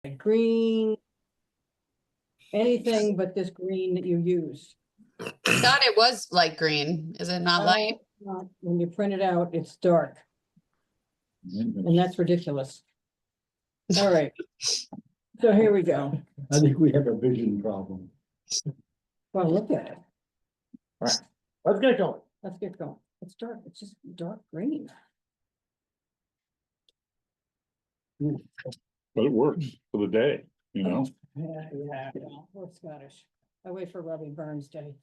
green, anything but this green that you use. I thought it was light green. Is it not light? When you print it out, it's dark, and that's ridiculous. All right. So here we go. I think we have a vision problem. Well, look at it. Let's get going. Let's get going. It's dark. It's just dark green. But it works for the day, you know? Yeah, we're Scottish. I wait for Robbie Burns Day.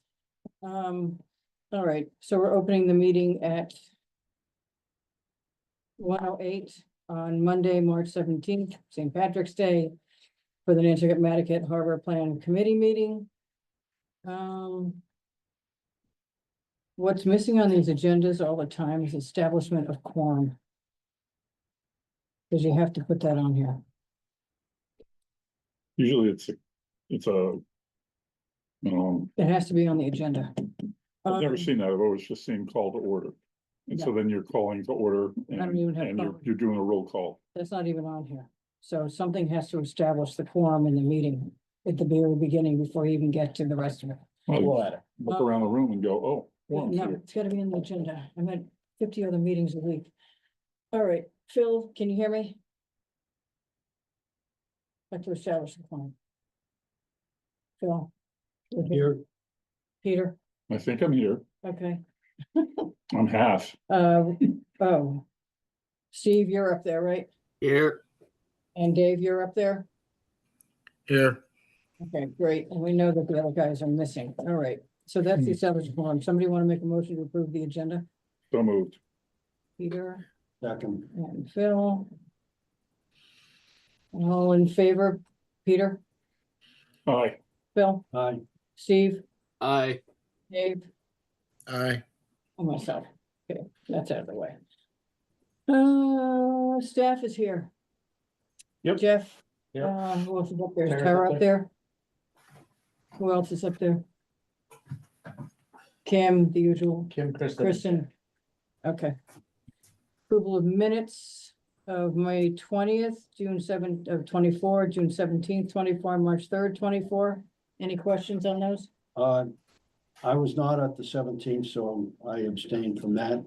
All right, so we're opening the meeting at 1:08 on Monday, March 17th, St. Patrick's Day, for the Nantucket Harbor Plan Committee meeting. What's missing on these agendas all the time is establishment of quorum. Because you have to put that on here. Usually it's a, It has to be on the agenda. I've never seen that. I've always just seen call to order. And so then you're calling to order I don't even have and call. you're doing a roll call. That's not even on here. So something has to establish the quorum in the meeting at the very beginning before you even get to the rest of it. Well, look around the room and go, oh. quorum's No, here. it's gotta be in the agenda. I'm at 50 other meetings a week. All right, Phil, can you hear me? Have to establish the quorum. Phil? Here, Peter, I think I'm here. okay. I'm half. Oh. Steve, you're up there, right? Here, And Dave, you're up there? here. Okay, great. And we know that the other guys are missing. All right. So that's the established quorum. Somebody want to make a motion to approve the agenda? So moved. Peter second, and Phil. All in favor? Peter, Aye. Phil, aye, Steve, Aye. Dave, Aye. and myself. Okay, that's out of the way. Staff is here. Yep. Jeff. Yep. Who else is up there? Is Tara's Tara up up there? Who else is up there? Kim, the usual. Kim, Kristen. Kristen. Okay. Approval of minutes of May 20th, June 7th of 24, June 17th, 24, March 3rd, 24. Any questions on those? I was not at the 17th, so I abstained from that.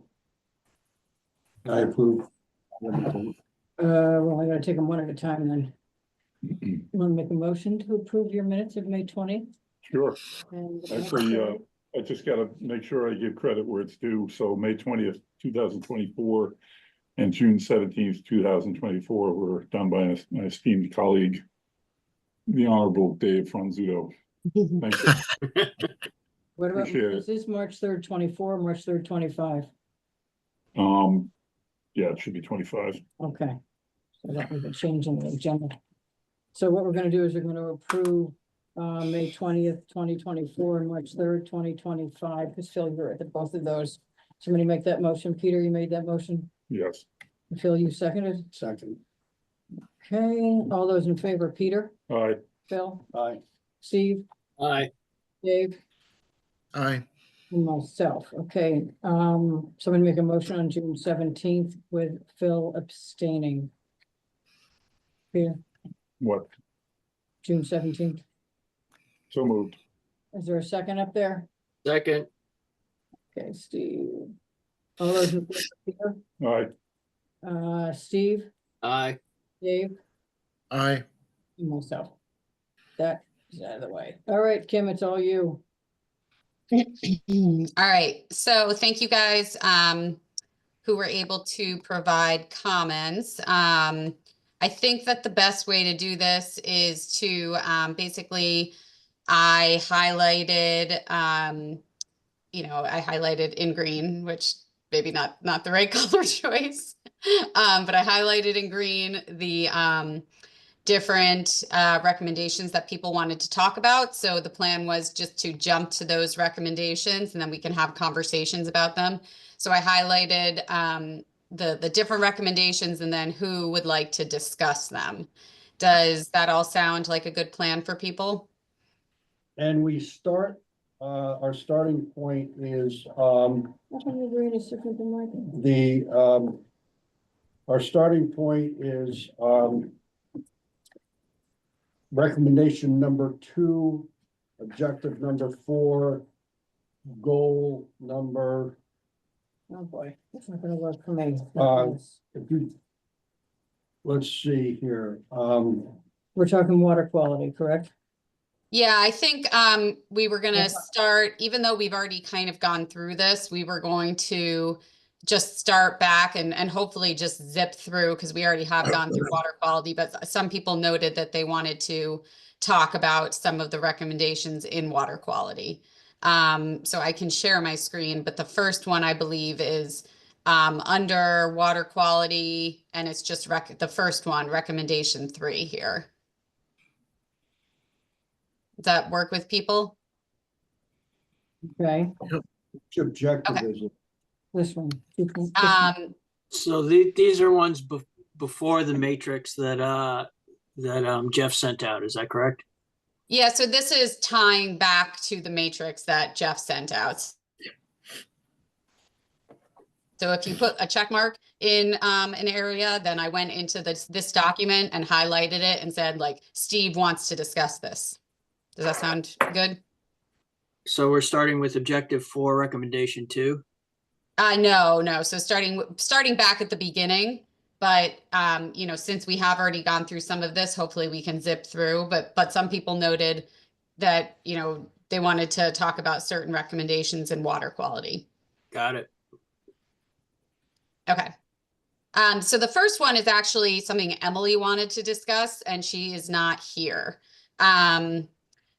I approve. everything. Well, I gotta take them one at a time then. You wanna make a motion to approve your minutes of May 20th? Sure. And Actually, I just gotta make sure I give credit where it's due. So May 20th, 2024 and June 17th, 2024 were done by my esteemed colleague, the Honorable Dave Franzuto. Thank you. What about, Appreciate it. is this March 3rd, 24, March 3rd, 25? Yeah, it should be 25. Okay. So that was a change in the agenda. So what we're gonna do is we're gonna approve May 20th, 2024, and March 3rd, 2025, because Phil, you're at both of those. Somebody make that motion. Peter, you made that motion. Yes. Phil, you seconded. Second, Okay, all those in favor, Peter, Aye. Phil, aye, Steve, Aye. Dave, Aye. and myself. Okay, somebody make a motion on June 17th with Phil abstaining. Peter, What? June 17th. So moved. Is there a second up there? Second. Okay, Steve. All those in favor, Aye. Peter, Steve, Aye. Dave, Aye. and myself. That is out of the way. All right, Kim, it's all you. All right, so thank you guys who were able to provide comments. I think that the best way to do this is to basically, I highlighted, I highlighted in green, which maybe not the right color choice, but I highlighted in green the different recommendations that people wanted to talk about. So the plan was just to jump to those recommendations and then we can have conversations about them. So I highlighted the different recommendations and then who would like to discuss them. Does that all sound like a good plan for people? and we start, our starting point is, How come your green is different than mine? our starting point is, recommendation number 2, objective number 4, goal number, Oh, boy, it's not gonna work for me. if you. Let's see here, We're talking water quality, correct? Yeah, I think we were gonna That's fine. start, even though we've already kind of gone through this, we were going to just start back and hopefully just zip through, because we already have gone through water quality, but some people noted that they wanted to talk about some of the recommendations in water quality. So I can share my screen, but the first one I believe is under water quality, and it's just the first one, recommendation 3 here. Does that work with people? Okay, which objective Okay. is it? this one. So these are ones before the matrix that Jeff sent out. Is that correct? Yeah, so this is tying back to the matrix that Jeff sent out. So if you put a check mark in an area, then I went into this document and highlighted it and said, like, Steve wants to discuss this. Does that sound good? So we're starting with objective 4, recommendation 2. No. So starting back at the beginning, but you know, since we have already gone through some of this, hopefully we can zip through. But some people noted that, you know, they wanted to talk about certain recommendations in water quality. Got it. Okay. So the first one is actually something Emily wanted to discuss, and she is not here.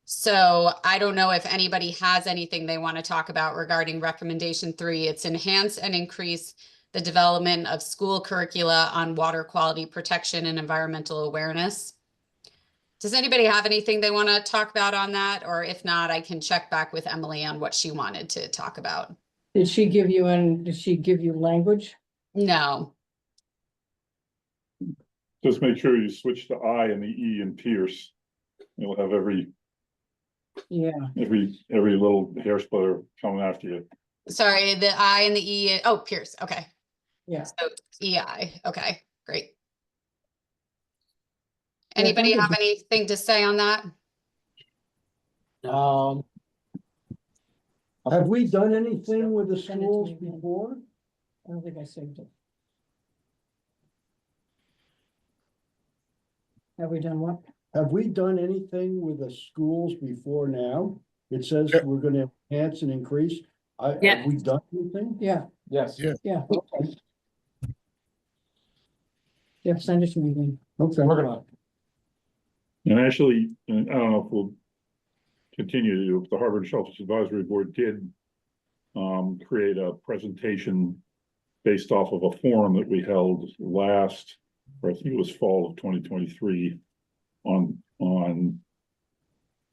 So I don't know if anybody has anything they want to talk about regarding recommendation 3. It's enhance and increase the development of school curricula on water quality protection and environmental awareness. Does anybody have anything they want to talk about on that? Or if not, I can check back with Emily on what she wanted to talk about. Did she give you language? No. Just make sure you switch the I and the E in Pierce. You'll have every Yeah, little hair splitter coming after you. Sorry, the I and the E. Oh, Pierce. Okay. yeah. So EI. Okay, great. Yeah, Anybody thank have you. anything to say on that? Have we done anything with the Send it to schools me again. before? I don't think I saved it. Have we done what? Have we done anything with the schools before now? It says Yep. we're gonna enhance and increase. Yeah. Have we done anything? Yeah, Yes. Yeah. yeah. Okay. Yeah, send it to me again. Okay. Working on it. And actually, and I don't know if we'll continue to do, the Harvard Shellfish Advisory Board did create a presentation based off of a forum that we held last, or I think it was fall of 2023, on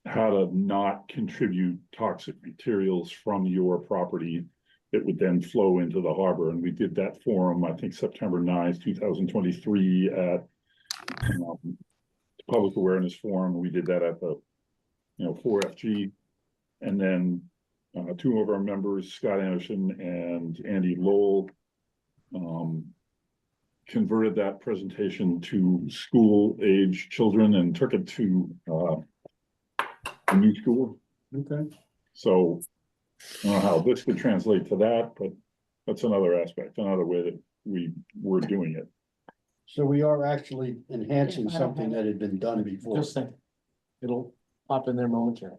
how to not contribute toxic materials from your property that would then flow into the harbor. And we did that forum, I think September 9th, 2023 at Public Awareness Forum. We did that at the 4FG. And then 2 of our members, Scott Anderson and Andy Lowell, converted that presentation to school-age children and took it to a new school. Okay. So I don't know how this could translate to that, but that's another aspect, another way that we were doing it. So we are actually enhancing Yeah, I don't something have that had been done before. Just think, it'll pop in there momentarily.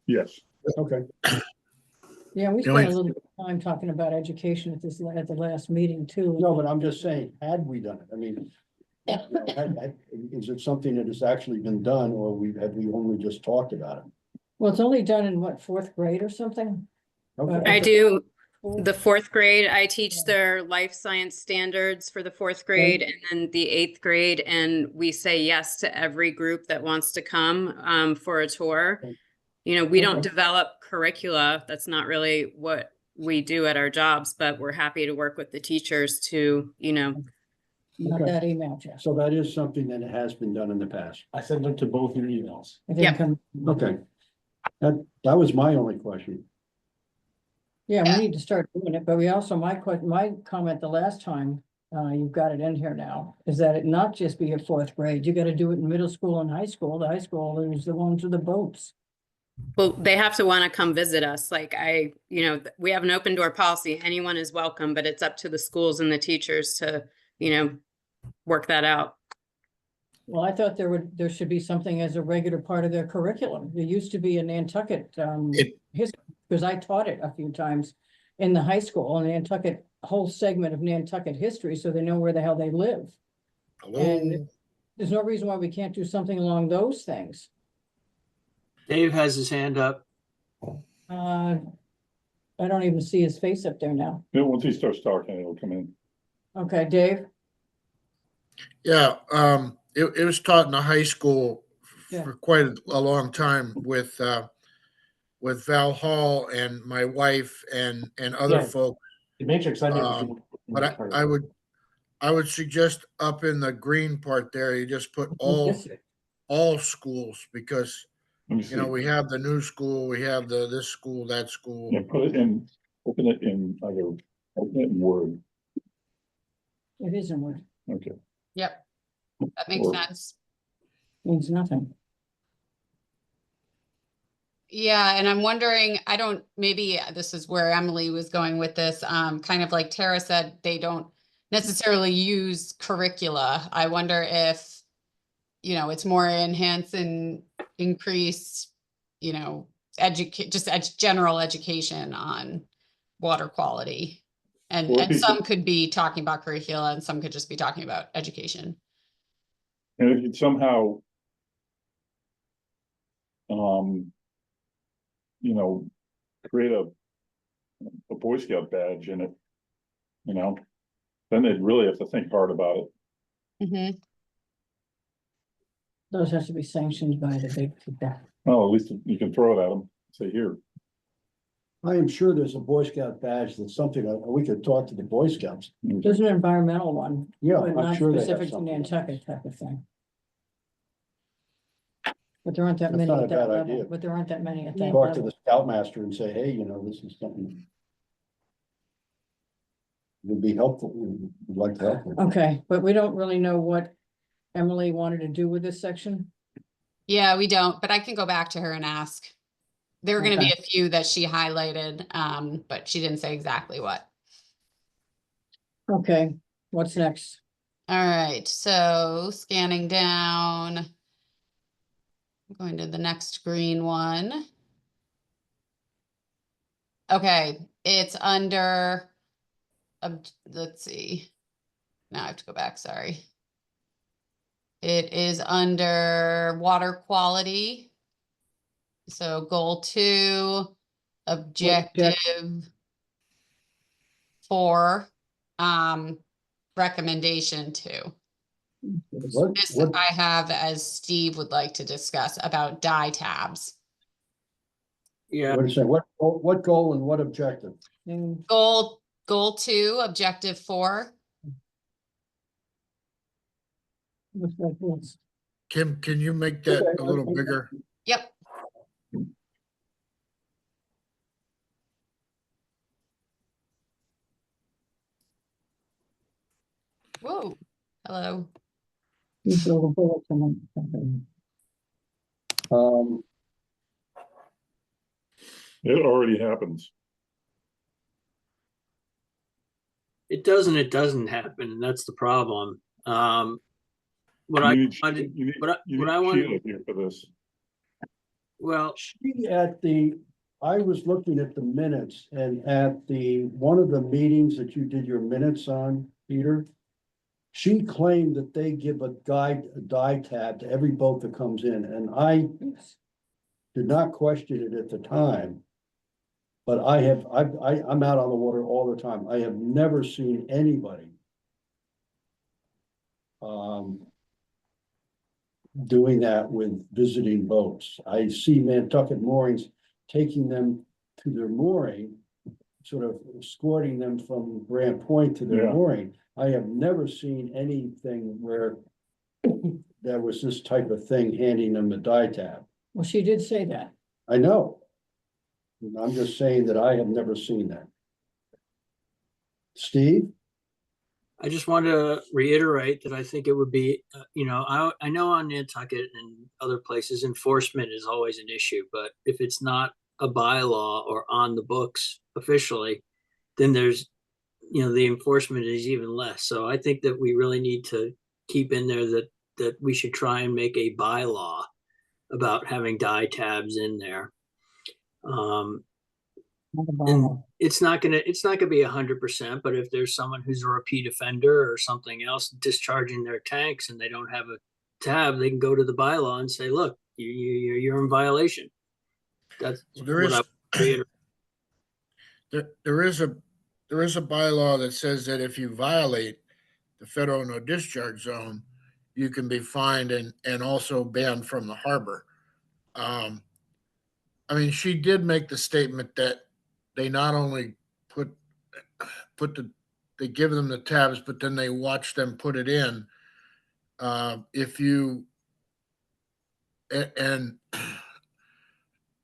Yes. Okay. Yeah, we The spent only- a little bit of time talking about education at the last meeting too. No, but I'm just saying, had we done it? I mean, is it something that has actually been done, or have we only just talked about it? Well, it's only done in what, 4th grade or something? Okay. I do Cool. the 4th grade. I teach their life science standards for the 4th grade and then the 8th grade. And we say yes to every group that wants to come for a tour. Okay. You know, we don't Okay. develop curricula. That's not really what we do at our jobs, but we're happy to work with the teachers to, you know, Not Okay. that email, Jeff. So that is something that has been done in the past. I sent them to both your emails. It didn't Yep. come- Okay. That was my only question. Yeah, Yeah. we need to start doing it, but we also, my comment the last time you've got it in here now, is that it not just be a fourth grade, you gotta do it in middle school and high school. The high school is the ones with the boats. Well, they have to want to come visit us. Like we have an open door policy. Anyone is welcome, but it's up to the schools and the teachers to, work that out. Well, I thought there should be something as a regular part of their curriculum. There used to be a Nantucket, It- history, because I taught it a few times in the high school, and Nantucket, whole segment of Nantucket history, so they know where the hell they live. Hello? There's no reason why we can't do something along those things. Dave has his hand up. I don't even see his face up there now. Once he starts talking, it'll come in. Okay, Dave? Yeah, it was taught in the high school Yeah. for quite a long time with Val Hall and my wife and other Yeah. folk. The matrix, I never. did- But I would suggest up in the green part there, you just put all schools, because, Let me see. we have the new school, we have this school, that school. Yeah, put it in, open it in Word. It is a word, Okay. Yep. That makes Or- sense. means nothing. Yeah, and I'm wondering, maybe this is where Emily was going with this, kind of like Tara said, they don't necessarily use curricula. I wonder if, it's more enhance and increase, general education on water quality. Or And if you some could be talking about curricula and some could just be talking about education. And if you'd somehow, create a Boy Scout badge in it, then they'd really have to think hard about it. Mhm. Those have to be sanctioned by the big, Well, at least you can throw it at them, say, here. I am sure there's a Boy Scout badge that's something, we could talk to the Boy Scouts. there's an environmental one, Yeah, but I'm not sure they have specific to something. Nantucket type of thing. But there aren't that That's many not a at that bad level, idea. but there aren't that many at that Talk to level. the Scoutmaster and say, hey, this is something. Would be helpful, we'd like to help them. Okay, but we don't really know what Emily wanted to do with this section. Yeah, we don't, but I can go back to her and ask. There were gonna be Okay. a few that she highlighted, but she didn't say exactly what. Okay, what's next? All right, so scanning down. Going to the next green one. Okay, it's under, let's see. Now I have to go back, sorry. It is under water quality. So goal 2, objective 4, recommendation 2. What, This what, I have as Steve would like to discuss about dye tabs. Yeah, what is that, what goal and what objective? And Goal 2, objective 4. what's that, what's- Kim, can you make that a little bigger? Yep. Whoa, hello. these little bullets and then- It already happens. it doesn't happen, and that's the problem. What I You need- wanted, you need- what I- you what need I wanted- Sheila here for this. well, I was looking at the minutes and at one of the meetings that you did your minutes on, Peter. She claimed that they give a dye tab to every boat that comes in, and I did not question it at the time. But I'm out on the water all the time. I have never seen anybody doing that with visiting boats. I see Nantucket moorings taking them to their mooring, sort of escorting them from Grand Point to their Yeah. mooring. I have never seen anything where there was this type of thing, handing them a dye tab. Well, she did say that. I know. I'm just saying that I have never seen that. Steve? I just want to reiterate that I think it would be, I know on Nantucket and other places, enforcement is always an issue, but if it's not a bylaw or on the books officially, then there's, the enforcement is even less. So I think that we really need to keep in there that we should try and make a bylaw about having dye tabs in there. Not a And bylaw. it's not gonna be 100%, but if there's someone who's a repeat offender or something else discharging their tanks and they don't have a tab, they can go to the bylaw and say, look, you're in violation. That's There what is, I reiterate. there is a bylaw that says that if you violate the federal no discharge zone, you can be fined and also banned from the harbor. I mean, she did make the statement that they not only they give them the tabs, but then they watch them put it in. If you and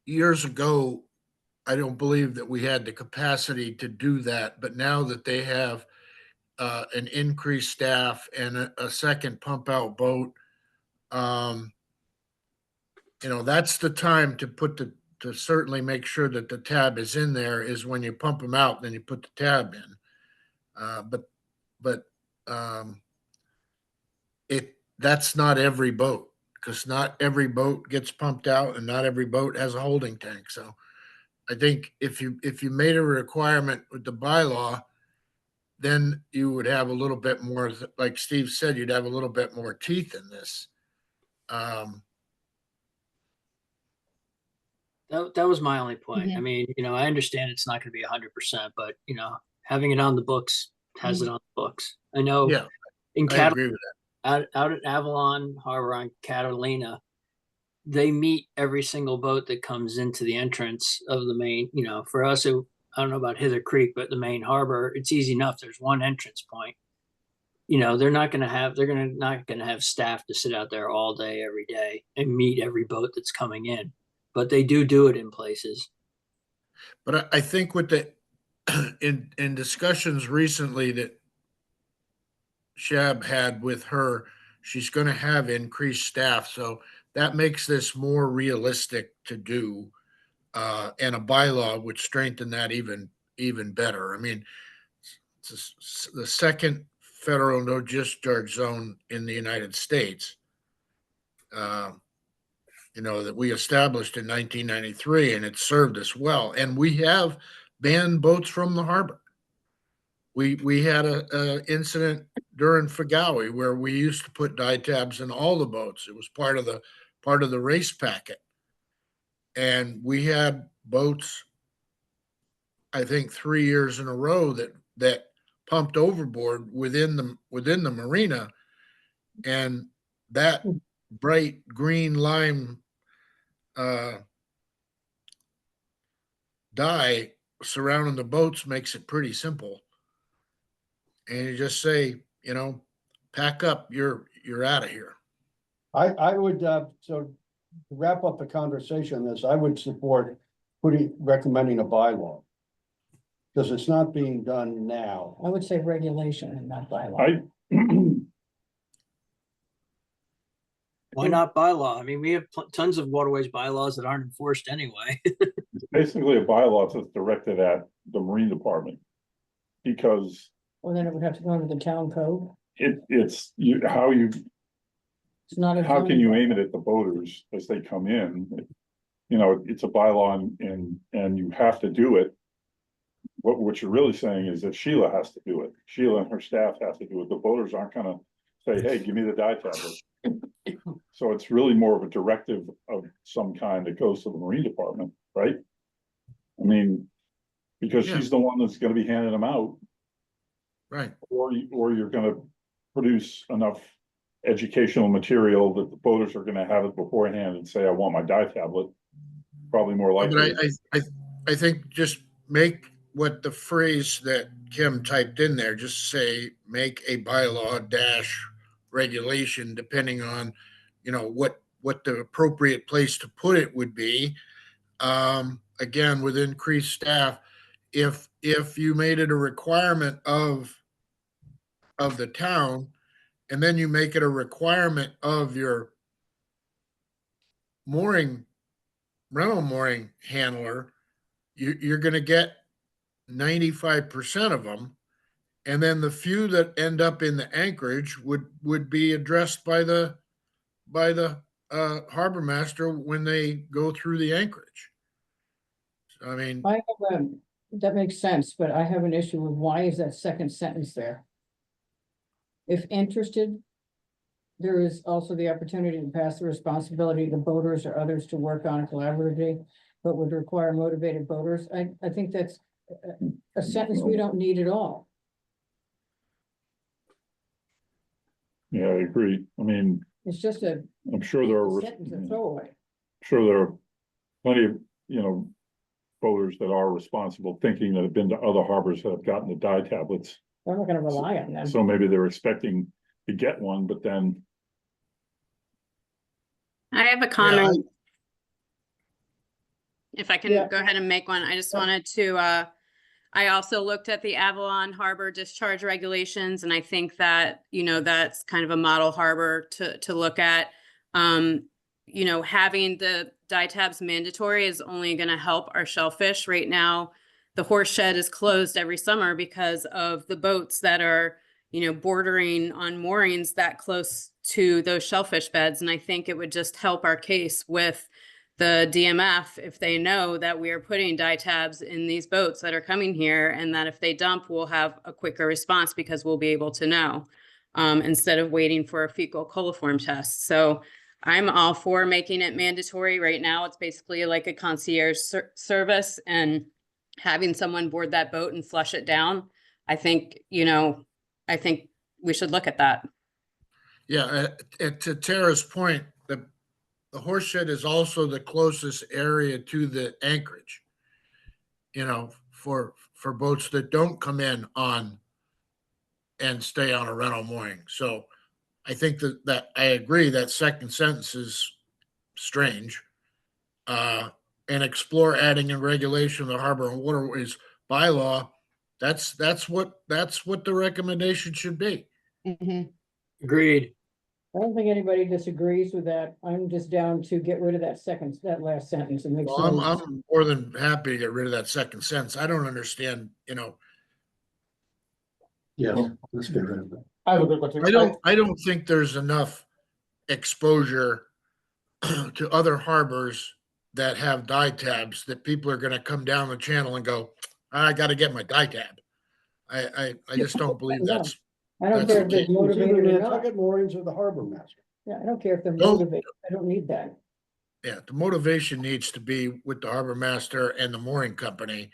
years ago, I don't believe that we had the capacity to do that, but now that they have an increased staff and a second pump out boat, that's the time to to certainly make sure that the tab is in there is when you pump them out, then you put the tab in. But that's not every boat, because not every boat gets pumped out and not every boat has a holding tank. So I think if you made a requirement with the bylaw, then you would have a little bit more, like Steve said, you'd have a little bit more teeth in this. That was my only point. Mhm. I mean, I understand it's not going to be 100%, but having it on the books has it on the books. I know Yeah, in I agree with that. out at Avalon Harbor on Catalina, they meet every single boat that comes into the entrance of the main. For us, I don't know about Hither Creek, but the main harbor, it's easy enough. There's one entrance point. They're not going to have staff to sit out there all day, every day and meet every boat that's coming in, but they do it in places. But I think with the in discussions recently that Shab had with her, she's going to have increased staff, so that makes this more realistic to do, and a bylaw would strengthen that even better. I mean, it's the second federal no discharge zone in the United States. That we established in 1993, and it served us well. And we have banned boats from the harbor. We had a incident during Fagawi where we used to put dye tabs in all the boats. It was part of the race packet, and we had boats, I think 3 years in a row that pumped overboard within the marina, and that bright green lime dye surrounding the boats makes it pretty simple. And you just say, pack up, you're out of here. I would, so to wrap up the conversation on this, I would support recommending a bylaw. Because it's not being done now. I would say regulation and not bylaw. Why not bylaw? I mean, we have tons of waterways bylaws that aren't enforced anyway. It's basically a bylaw that's directed at the Marine Department. Because Well, then it would have to go under the town code. it's It's not. how can you aim it at the boaters as they come in? It's a bylaw and you have to do it. What you're really saying is that Sheila has to do it. Sheila and her staff have to do it. The boaters aren't gonna say, hey, give me the dye tablet. So it's really more of a directive of some kind that goes to the Marine Department, right? I mean, because she's the one that's gonna be handing them out. Right. Or you're gonna produce enough educational material that the boaters are gonna have it beforehand and say, I want my dye tablet. Probably more likely. But I think just make what the phrase that Kim typed in there, just say, make a bylaw - regulation, depending on, what the appropriate place to put it would be. Again, with increased staff, if you made it a requirement of of the town, and then you make it a requirement of your rental mooring handler, you're gonna get 95% of them. And then the few that end up in the anchorage would be addressed by the harbor master when they go through the anchorage. I mean, I have that makes sense, but I have an issue with why is that second sentence there? If interested, there is also the opportunity to pass the responsibility to boaters or others to work on collaboratively, but would require motivated boaters. I think that's a sentence we don't need at all. Yeah, I agree. I mean, It's just a I'm sure there are, sentence, a throwaway. sure there are plenty of, boaters that are responsible, thinking that have been to other harbors that have gotten the dye tablets. I'm not gonna rely on them. So maybe they're expecting to get one, but then, I have a comment. If I can Yeah. go ahead and make one, I just wanted to, I also looked at the Avalon Harbor discharge regulations, and I think that, that's kind of a model harbor to look at. Having the dye tabs mandatory is only gonna help our shellfish. Right now, the horse shed is closed every summer because of the boats that are, bordering on moorings that close to those shellfish beds. And I think it would just help our case with the DMF if they know that we are putting dye tabs in these boats that are coming here, and that if they dump, we'll have a quicker response because we'll be able to know, instead of waiting for a fecal coliform test. So I'm all for making it mandatory. Right now, it's basically like a concierge service, and having someone board that boat and flush it down. I think we should look at that. yeah, to Tara's point, the horse shed is also the closest area to the anchorage. For boats that don't come in on and stay on a rental mooring. So I think that I agree that second sentence is strange. And explore adding in regulation of the harbor and waterways bylaw. That's what the recommendation should be. Agreed. I don't think anybody disagrees with that. I'm just down to get rid of that last sentence and make Well, sure. I'm more than happy to get rid of that second sentence. I don't understand, Yes, let's get rid of it. I have a good question. I don't think there's enough exposure to other harbors that have dye tabs that people are gonna come down the channel and go, I gotta get my dye tab. I just don't believe that's, I don't that's care if they're It's either motivated or not. Nantucket moorings or the harbor master. Yeah, I don't care if they're Don't- motivated. I don't need that. yeah, the motivation needs to be with the harbor master and the mooring company.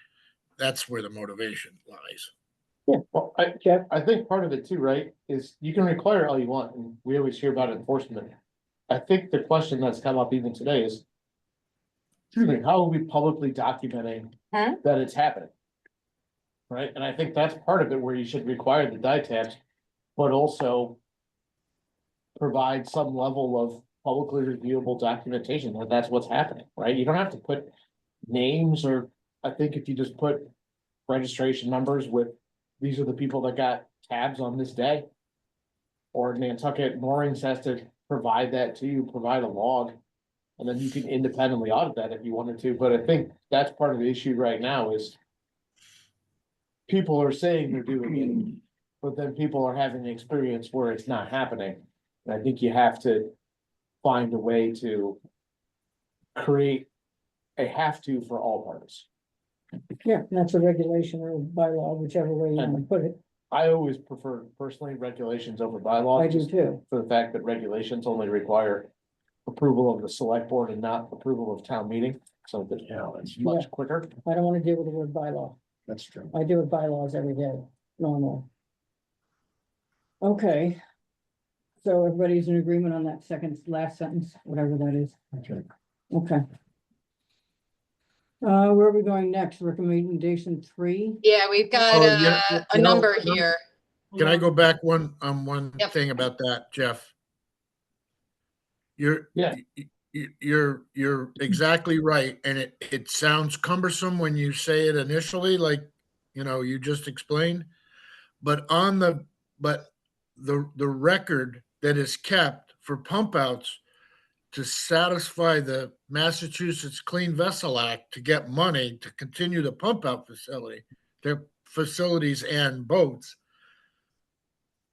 That's where the motivation lies. Well, Jeff? I think part of it too, right, is you can require all you want, and we always hear about enforcement. I think the question that's come up even today is, excuse me, how are we publicly documenting Huh? that it's happening? Right, and I think that's part of it where you should require the dye tabs, but also provide some level of publicly reviewable documentation that that's what's happening, right? You don't have to put names, or I think if you just put registration numbers with, these are the people that got tabs on this day. Or Nantucket Moorings has to provide that to you, provide a log. And then you can independently audit that if you wanted to, but I think that's part of the issue right now is. People are saying they're doing it, but then people are having the experience where it's not happening. And I think you have to find a way to create a have to for all parties. Yeah, that's a regulation or bylaw, whichever way you want to put it. I always prefer personally regulations over bylaws. I do just too. For the fact that regulations only require approval of the select board and not approval of town meeting, so that, it's much quicker. I don't want to deal with the word bylaw. That's true. I deal with bylaws every day, normal. Okay. So everybody's in agreement on that last sentence, whatever that is. Okay. Okay. Where are we going next? Recommendation 3? Yeah, we've got Oh, yeah, a number here. Can I go back one Yep. thing about that, Jeff? You're Yeah. you're exactly right, and it sounds cumbersome when you say it initially, like you just explained. But the record that is kept for pump outs to satisfy the Massachusetts Clean Vessel Act to get money to continue the pump out facility, their facilities and boats.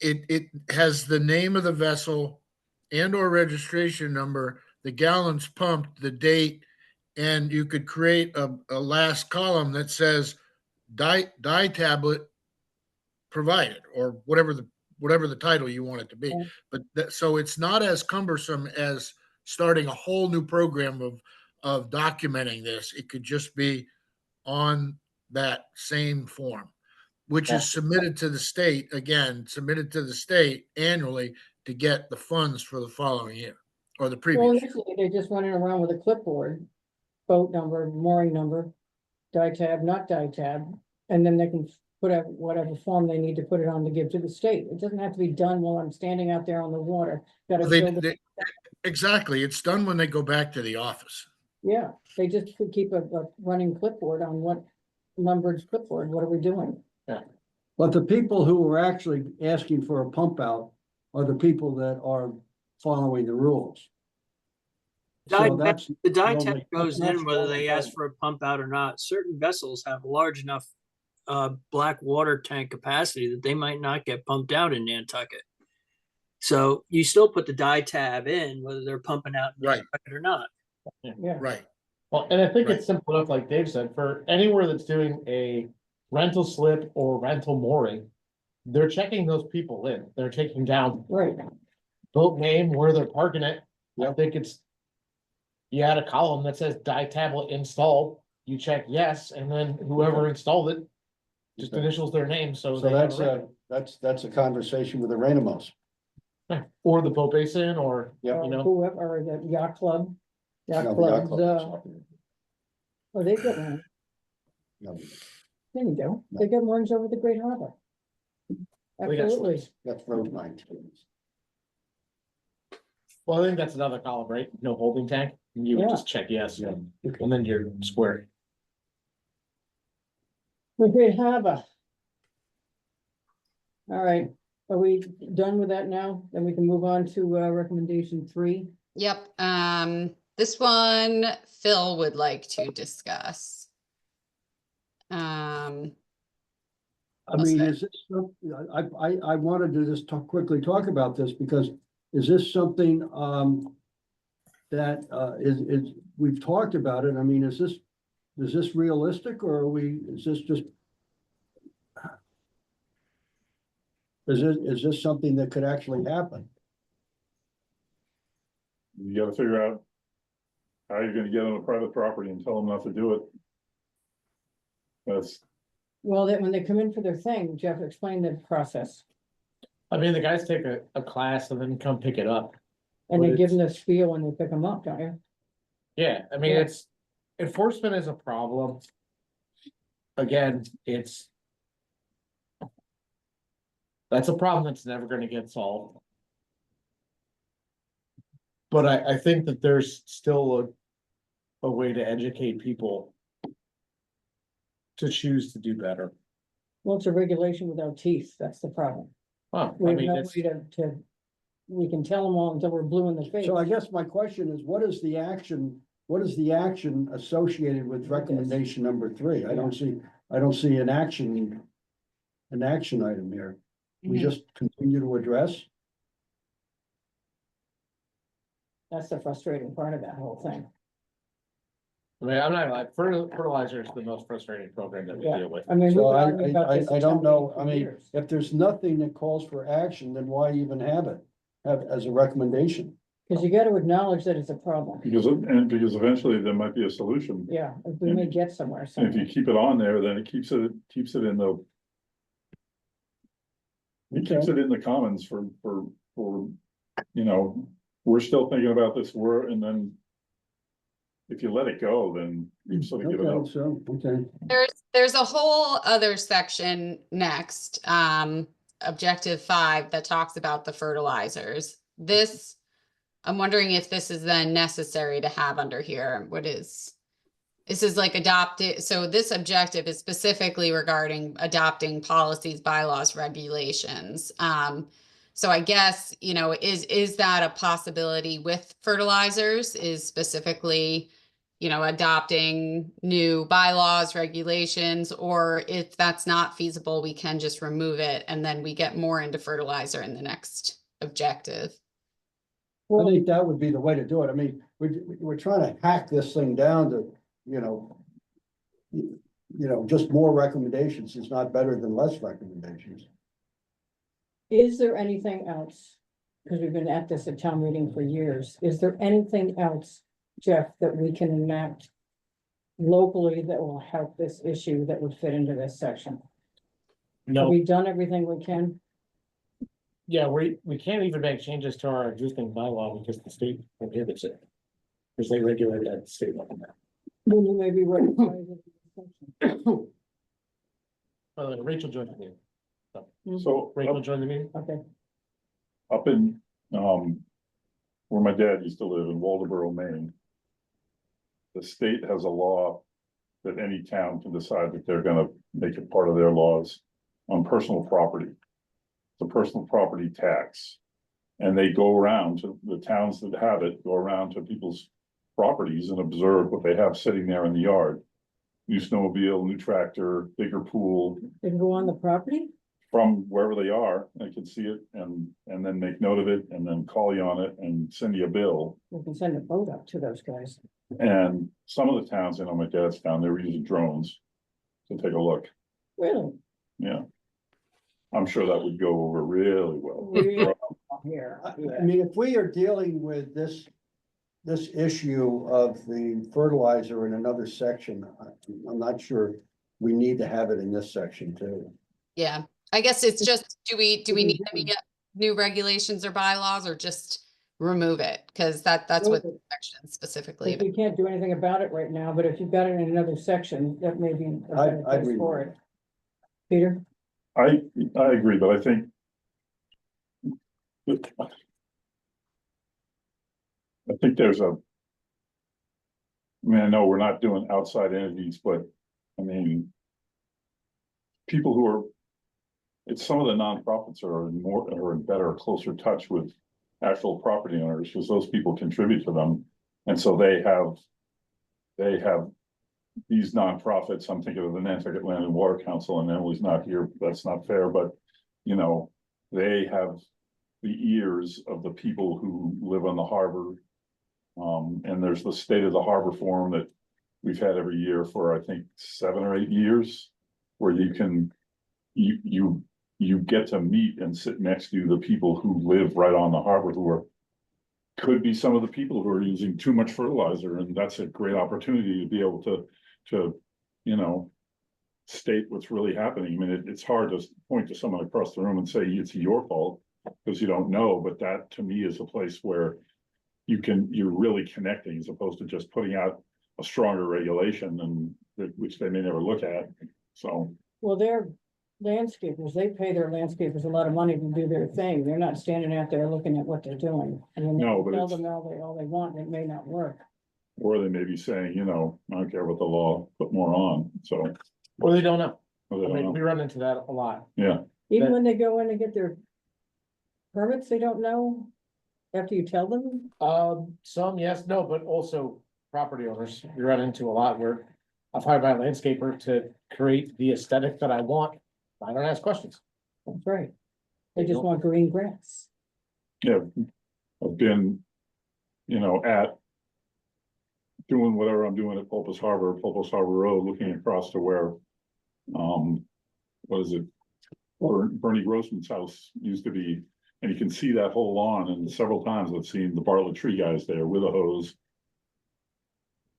It has the name of the vessel and or registration number, the gallons pumped, the date, and you could create a last column that says dye tablet provided, or whatever the title you want it to be. But so it's not as cumbersome as starting a whole new program of documenting this. It could just be on that same form, which is submitted to the state, again, submitted to the state annually to get the funds for the following year or the Well, previous year. initially, they're just running around with a clipboard, boat number, mooring number, die tab, not die tab, and then they can put out whatever form they need to put it on to give to the state. It doesn't have to be done while I'm standing out there on the water. Gotta show the, Exactly. It's done when they go back to the office. yeah, they just could keep a running clipboard on what numbered clipboard, what are we doing? But the people who are actually asking for a pump out are the people that are following the rules. So that's. The die only- tag goes that's in whether not they ask for a pump out or not. Certain vessels have large enough black water tank capacity that they might not get pumped out in Nantucket. So you still put the die tab in whether they're pumping out in Right. Nantucket or not. Yeah, Right. Well, and I think Right. it's simple enough, like Dave said, for anywhere that's doing a rental slip or rental mooring, they're checking those people in. They're taking down right. boat name, where they're parking it. I think it's. You add a column that says die tablet installed, you check yes, and then whoever installed it just Okay. initials their name, so. So they have that's a record. that's a conversation with the Rainamos. Or the boat basin, or, Yep. you know, Whoever, or the yacht club. Yacht No, the yacht clubs, club. oh, they get one. No, There you go. They got ones over the Great Harbor. We got Absolutely. That's road nine. well, I think that's another column, right? No holding tank, you would Yeah. just check yes, Yeah. and then you're square. The Great Harbor. All right, are we done with that now? Then we can move on to recommendation 3. Yep, this one Phil would like to discuss. I mean, is this, I wanted to just quickly talk about this because is this something, that, is, we've talked about it. I mean, is this realistic or is this just? Is this something that could actually happen? You gotta figure out how you're gonna get on a private property and tell them not to do it. That's, Well, then when they come in for their thing, Jeff, explain the process. I mean, the guys take a class and then come pick it up. And they But give them the spiel when they pick them up, don't you? Yeah, I mean, Yeah. it's, enforcement is a problem. Again, it's. That's a problem that's never gonna get solved. But I think that there's still a way to educate people. To choose to do better. Well, it's a regulation without teeth. That's the problem. Well, We I have mean, no it's, way to, we can tell them all until we're blue in the face. So I guess my question is, what is the action associated with recommendation number 3? I don't see an action item here. We Mhm. just continue to address. That's the frustrating part of that whole thing. I mean, I'm not like, fertilizer is the most frustrating program that we Yeah. deal with. I mean, we've So been I arguing about this. I in don't town know, meeting for I mean, years. if there's nothing that calls for action, then why even have it? Have as a recommendation? Cause you gotta acknowledge that it's a problem. because eventually there might be a solution. Yeah, we may get somewhere. And if you keep it on there, then it keeps it in the. It keeps it in the commons for, you know, we're still thinking about this, and then. If you let it go, then you sort of give it up. Okay, so, okay. There's a whole other section next, objective 5, that talks about the fertilizers. This, I'm wondering if this is then necessary to have under here. This is like adopted, so this objective is specifically regarding adopting policies, bylaws, regulations. So I guess, you know, is that a possibility with fertilizers, is specifically, you know, adopting new bylaws, regulations, or if that's not feasible, we can just remove it and then we get more into fertilizer in the next objective. I think that would be the way to do it. I mean, we're trying to hack this thing down to, you know, just more recommendations is not better than less recommendations. Is there anything else? Because we've been at this at town meeting for years. Is there anything else, Jeff, that we can enact locally that will help this issue that would fit into this section? Have No, we done everything we can? yeah, we can't even make changes to our existing bylaw because the state prohibits it. Because they regulate at the state level now. Then you may be right. Rachel joined the meeting. So Rachel joined the meeting? Okay, up in, where my dad used to live in Waldoboro, Maine. The state has a law that any town can decide that they're gonna make it part of their laws on personal property. The personal property tax. And they go around to the towns that have it, go around to people's properties and observe what they have sitting there in the yard. New snowmobile, new tractor, bigger pool, they can go on the property? from wherever they are, they can see it and then make note of it and then call you on it and send you a bill. We can send a boat up to those guys. And some of the towns, my dad's town, they were using drones to take a look. Really? Yeah. I'm sure that would go over really well. Really? Here. I mean, if we are dealing with this issue of the fertilizer in another section, I'm not sure we need to have it in this section too. Yeah, I guess it's just, do we need any new regulations or bylaws, or just remove it? Because that's what the section specifically. If you can't do anything about it right now, but if you've got it in another section, that may be a better I place agree. for it. Peter? I agree, but I think. I think there's a. I mean, I know we're not doing outside entities, but I mean. People who are. It's some of the nonprofits are in better, closer touch with actual property owners, because those people contribute to them. And so they have these nonprofits. I'm thinking of the Nantucket Land and Water Council, and Emily's not here. That's not fair, but you know, they have the ears of the people who live on the harbor. And there's the State of the Harbor Forum that we've had every year for, I think, 7 or 8 years, where you can, you get to meet and sit next to the people who live right on the harbor, who could be some of the people who are using too much fertilizer, and that's a great opportunity to be able to, you know, state what's really happening. I mean, it's hard to point to someone across the room and say it's your fault, because you don't know, but that to me is a place where you're really connecting, as opposed to just putting out a stronger regulation and which they may never look at. So, Well, they're landscapers. They pay their landscapers a lot of money to do their thing. They're not standing out there looking at what they're doing. I mean, they No, can but tell it's- them all they want, and it may not work. or they may be saying, you know, I don't care what the law, put more on, so. Or they don't know. Well, they I don't mean, know. we run into that a lot. Yeah, Even That- when they go in and get their permits, they don't know after you tell them? Some, yes, no, but also property owners, we run into a lot where I've hired my landscaper to create the aesthetic that I want. I don't ask questions. That's right. They They just don't. want green grass. yeah, I've been, you know, doing whatever I'm doing at Pulpus Harbor Road, looking across to where, what is it? Bernie Grossman's house used to be, and you can see that whole lawn, and several times I've seen the Bartlett tree guys there with a hose.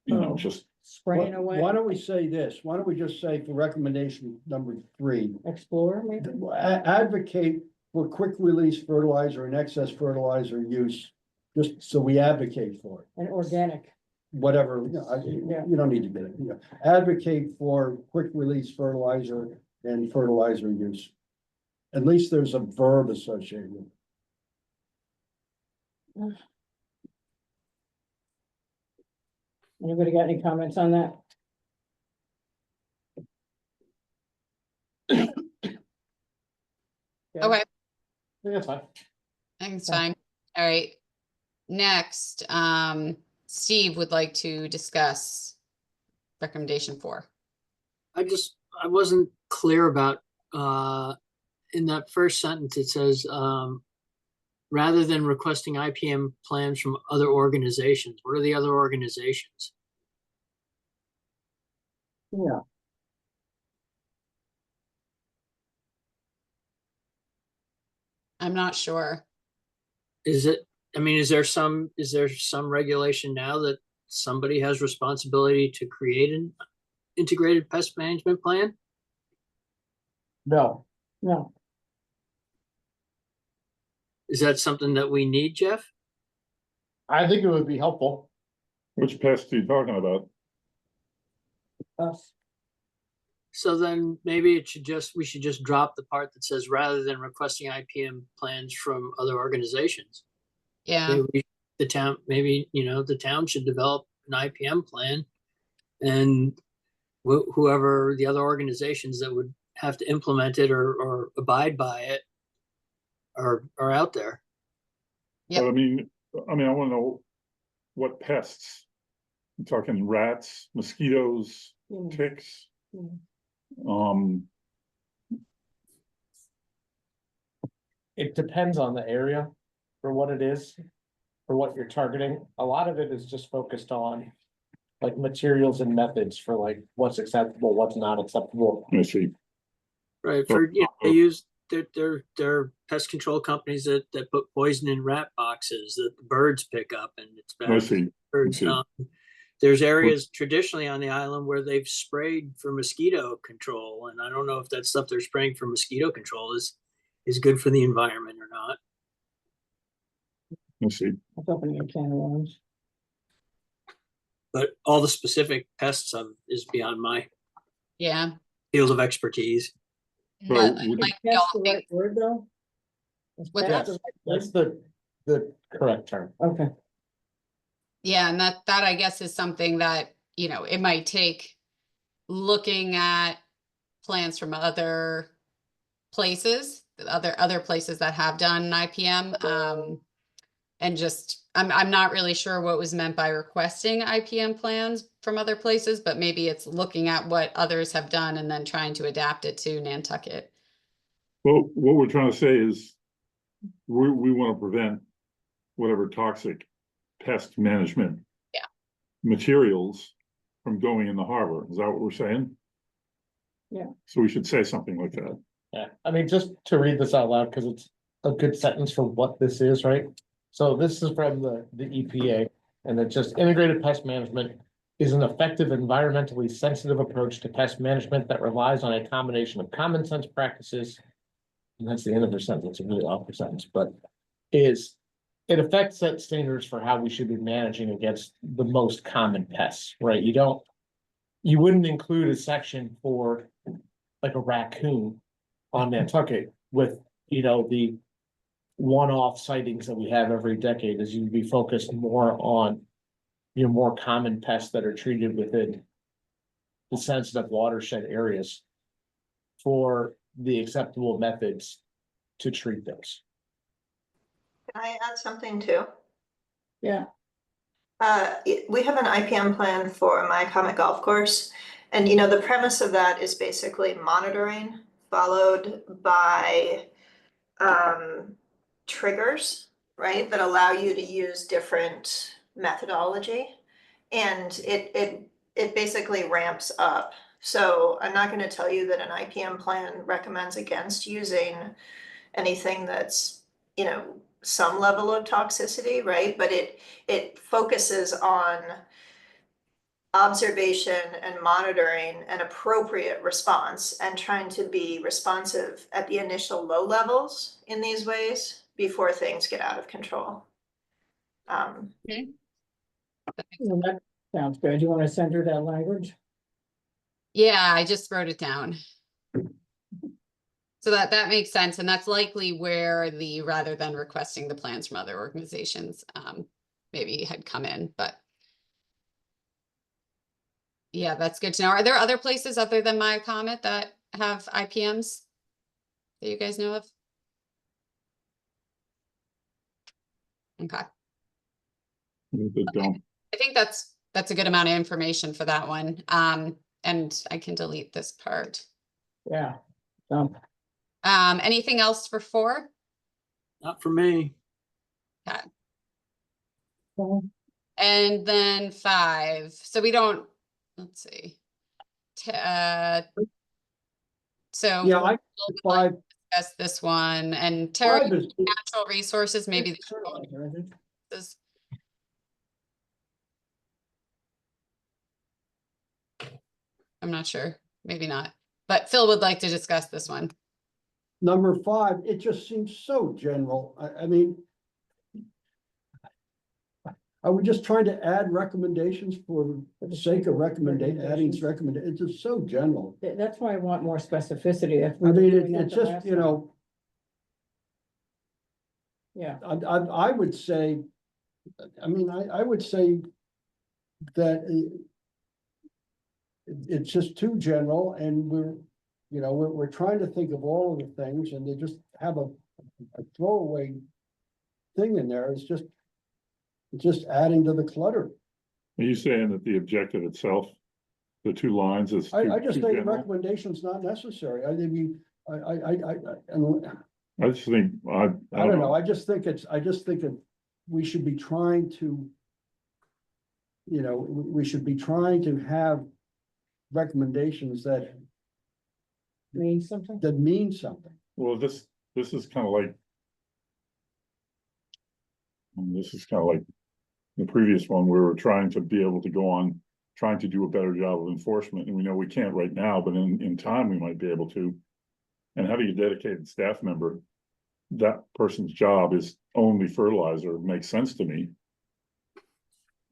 You know, Oh. just, Spraying away, Why don't we say this? Why don't we just say for recommendation number 3, explore maybe? advocate for quick release fertilizer and excess fertilizer use, just so we advocate for it. And organic. Whatever, you don't need to get it, you know, advocate for quick release fertilizer and fertilizer use. At least there's a verb associated with it. Anybody got any comments on that? Okay, I think that's fine. I think it's Okay. fine. All right. Next, Steve would like to discuss recommendation 4. I wasn't clear about, in that first sentence, it says, rather than requesting IPM plans from other organizations, what are the other organizations? Yeah, I'm not sure. Is it, I mean, is there some regulation now that somebody has responsibility to create an integrated pest management plan? No, no, Is that something that we need, Jeff? I think it would be helpful. Which pest are you talking about? us, So then maybe we should just drop the part that says rather than requesting IPM plans from other organizations. Yeah, Maybe the town, the town should develop an IPM plan, and whoever the other organizations that would have to implement it or abide by it are out there. Yep. But I wanna know what pests. I'm talking rats, mosquitoes, Mm. ticks. Mm. It depends on the area for what it is, for what you're targeting. A lot of it is just focused on like materials and methods for like what's acceptable, what's not acceptable. I see. Right, they use, they're pest control companies that put poison in rat boxes that the birds pick up, and it's I bad. see. Birds. see. There's areas traditionally on the island where they've sprayed for mosquito control, and I don't know if that stuff they're spraying for mosquito control is good for the environment or not. I see. it's opening a can of worms. But all the specific pests is beyond my yeah. field of expertise. So But would- like That's y'all the think, right word, though? Is What's pest Yes, the right that's word? the correct term. Okay, yeah, and that I guess is something that, it might take looking at plans from other places, other places that have done IPM. And just, I'm not really sure what was meant by requesting IPM plans from other places, but maybe it's looking at what others have done and then trying to adapt it to Nantucket. Well, what we're trying to say is we want to prevent whatever toxic pest management. Yeah. Materials from going in the harbor. Is that what we're saying? Yeah. So we should say something like that. Yeah, I mean, just to read this out loud, because it's a good sentence for what this is, right? So this is from the EPA, and it just integrated pest management is an effective environmentally sensitive approach to pest management that relies on a combination of common sense practices. And that's the end of the sentence, a really awful sentence, but it affects set standards for how we should be managing against the most common pests, right? You wouldn't include a section for like a raccoon on Nantucket with, the one-off sightings that we have every decade, as you'd be focused more on more common pests that are treated within the sensitive watershed areas for the acceptable methods to treat those. Can I add something too? yeah, We have an IPM plan for my Comet Golf Course. And the premise of that is basically monitoring followed by triggers, right? That allow you to use different methodology. And it basically ramps up. So I'm not going to tell you that an IPM plan recommends against using anything that's, some level of toxicity, right? But it focuses on observation and monitoring an appropriate response and trying to be responsive at the initial low levels in these ways before things get out of control. well, that sounds good. You want to send her that language? Yeah, I just wrote it down. So that makes sense. And that's likely where the rather than requesting the plans from other organizations, maybe had come in, but. Yeah, that's good to know. Are there other places other than My Comet that have IPMs that you guys know of? Okay. The dump. I think that's a good amount of information for that one. And I can delete this part. Yeah. So, Anything else for 4? Not for me. And then 5. So we don't, let's see. So Yeah, I, we'll like 5, discuss this one, and Terry, 5 is, natural resources, maybe fertilizer, this is. I'm not sure, maybe not, but Phil would like to discuss this one. number 5, it just seems so general. I mean, are we just trying to add recommendations for the sake of adding recommendations? It's just so general. that's why I want more specificity. If we I were mean, doing that it's the just, last you time. know, Yeah, I would say, I mean, I would say that it's just too general, and we're trying to think of all of the things, and they just have a throwaway thing in there. It's just adding to the clutter. Are you saying that the objective itself, the 2 lines is? I too just think the general? recommendation's not necessary. I mean, I just think, I don't know. I just think we should be trying to, we should be trying to have recommendations that means something. mean something. Well, this is kind of like. This is kind of like the previous one, where we're trying to be able to go on, trying to do a better job of enforcement, and we know we can't right now, but in time we might be able to. And having a dedicated staff member, that person's job is only fertilizer, makes sense to me.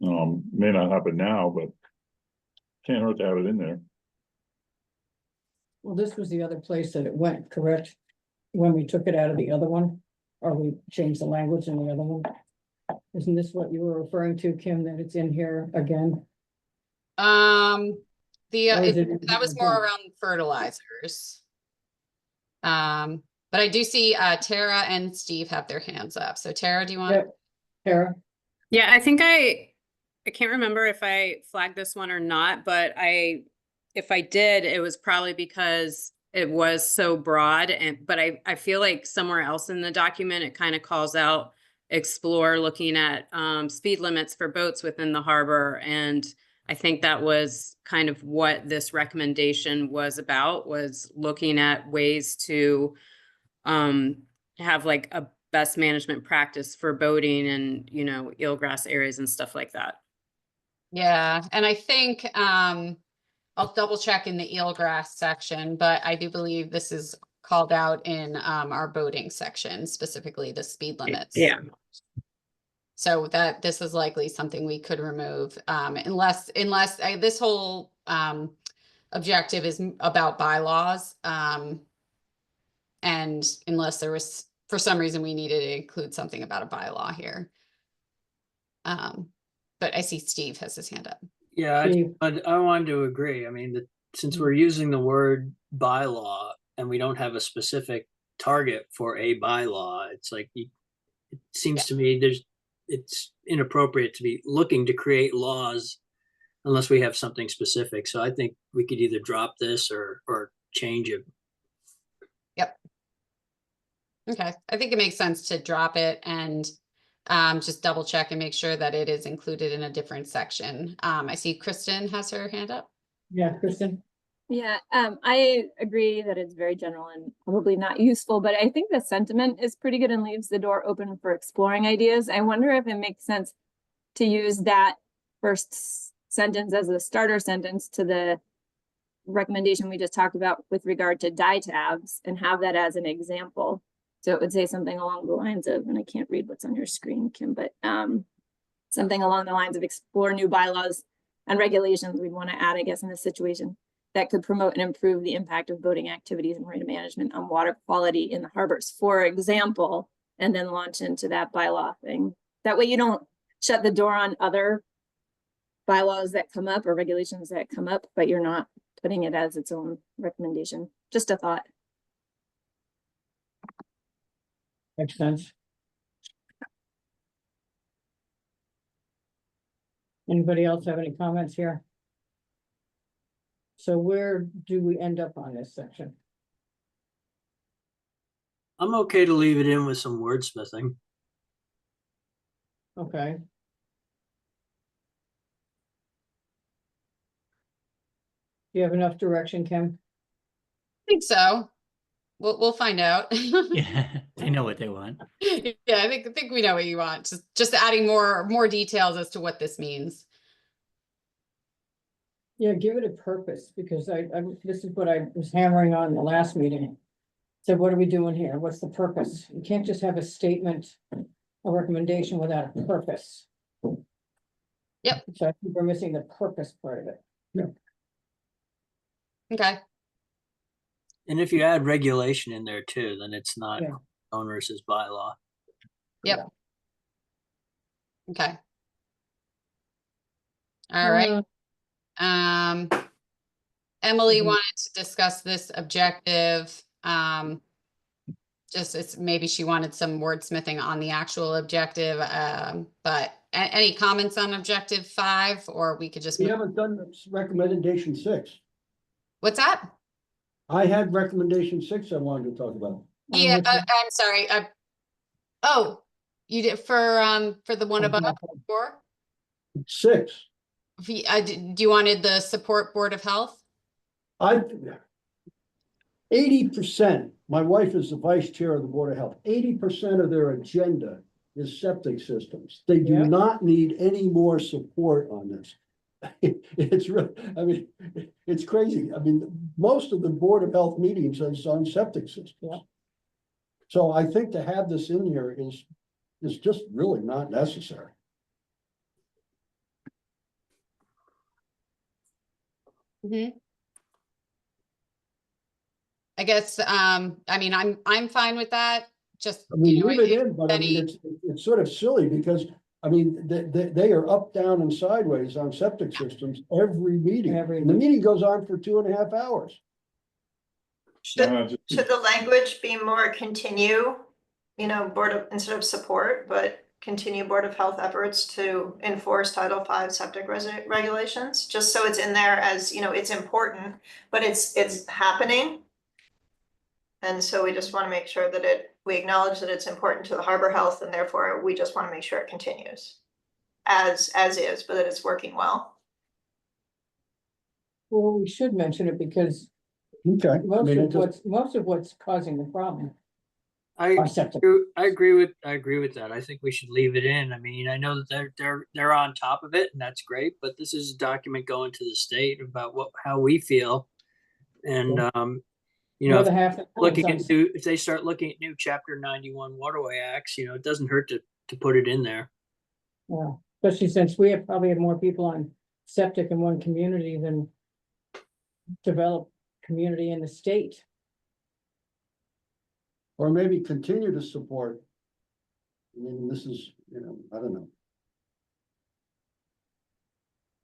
May not happen now, but can't hurt to have it in there. Well, this was the other place that it went, correct? When we took it out of the other one, or we changed the language in the other one? Isn't this what you were referring to, Kim, that it's in here again? Or is it- That was more around fertilizers. But I do see Tara and Steve have their hands up. So Tara, do you want? Yep. Tara? Yeah, I think I can't remember if I flagged this one or not, but if I did, it was probably because it was so broad, but I feel like somewhere else in the document, it kind of calls out explore looking at speed limits for boats within the harbor. And I think that was kind of what this recommendation was about, was looking at ways to have like a best management practice for boating and, eelgrass areas and stuff like that. Yeah, and I think I'll double check in the eelgrass section, but I do believe this is called out in our boating section, specifically the speed limits. Yeah. So that this is likely something we could remove, unless this whole objective is about bylaws. And unless there was, for some reason, we needed to include something about a bylaw here. But I see Steve has his hand up. Yeah, Steve? I wanted to agree. I mean, since we're using the word bylaw and we don't have a specific target for a bylaw, it's like, it seems to me it's inappropriate to be looking to create laws unless we have something specific. So I think we could either drop this or change it. Yep. Okay, I think it makes sense to drop it and just double check and make sure that it is included in a different section. I see Kristen has her hand up. Yeah, Kristen? Yeah, I agree that it's very general and probably not useful, but I think the sentiment is pretty good and leaves the door open for exploring ideas. I wonder if it makes sense to use that first sentence as a starter sentence to the recommendation we just talked about with regard to dye tabs and have that as an example. So it would say something along the lines of, and I can't read what's on your screen, Kim, but something along the lines of explore new bylaws and regulations we'd want to add, I guess, in this situation that could promote and improve the impact of boating activities and marine management on water quality in the harbors, for example, and then launch into that bylaw thing. That way you don't shut the door on other bylaws that come up or regulations that come up, but you're not putting it as its own recommendation. Just a thought. Makes sense. Anybody else have any comments here? So where do we end up on this section? I'm okay to leave it in with some wordsmithing. Okay. Do you have enough direction, Kim? I think so. We'll find out. Yeah, they know what they want. Yeah, I think we know what you want. Just adding more details as to what this means. Yeah, give it a purpose, because this is what I was hammering on the last meeting. So what are we doing here? What's the purpose? You can't just have a statement, a recommendation without a purpose. Yep. So I think we're missing the purpose part of it. Okay. And if you add regulation in there too, then it's not Yeah. onerous as bylaw. Yep. Okay. All right. Emily Mhm. wanted to discuss this objective. Just it's maybe she wanted some wordsmithing on the actual objective. But any comments on objective 5, or we could just We move? haven't done recommendation 6. What's that? I had recommendation 6 I wanted to talk about. Yeah, which one? I'm sorry. Oh, you did for the one above 4? 6. Do you wanted the support Board of Health? 80%, my wife is the vice chair of the Board of Health, 80% of their agenda is septic systems. They do Yeah. not need any more support on this. It's really, I mean, it's crazy. I mean, most of the Board of Health meetings is on septic systems. Yeah. So I think to have this in here is just really not necessary. Mm-hmm. I guess, I mean, I'm fine with that. Just, I mean, you know, leave it if in, but I mean, any- it's sort of silly because, I mean, they are up, down and sideways on septic systems every meeting. Every And the meeting goes on for 2.5 hours. Should the language be more continue, instead of support, but continue Board of Health efforts to enforce Title V septic regulations? Just so it's in there as, it's important, but it's happening. And so we just want to make sure that we acknowledge that it's important to the harbor health, and therefore we just want to make sure it continues as is, but that it's working well. Well, we should mention it because Okay. I most mean, of what's causing the problem I are septic. agree with that. I think we should leave it in. I mean, I know that they're on top of it, and that's great, but this is a document going to the state about how we feel. And We're the half that counts. if they start looking at new Chapter 91 Waterway Acts, it doesn't hurt to put it in there. Yeah, especially since we probably have more people on septic in one community than developed community in the state. or maybe continue to support. I mean, this is, I don't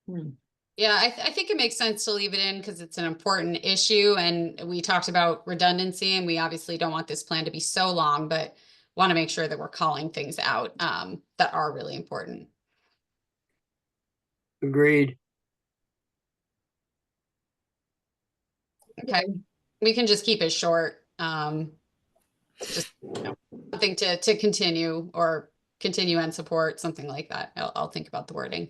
know. Yeah, I think it makes sense to leave it in because it's an important issue, and we talked about redundancy, and we obviously don't want this plan to be so long, but want to make sure that we're calling things out that are really important. Agreed. Okay, we can just keep it short. Just something to continue or continue and support, something like that. I'll think about the wording.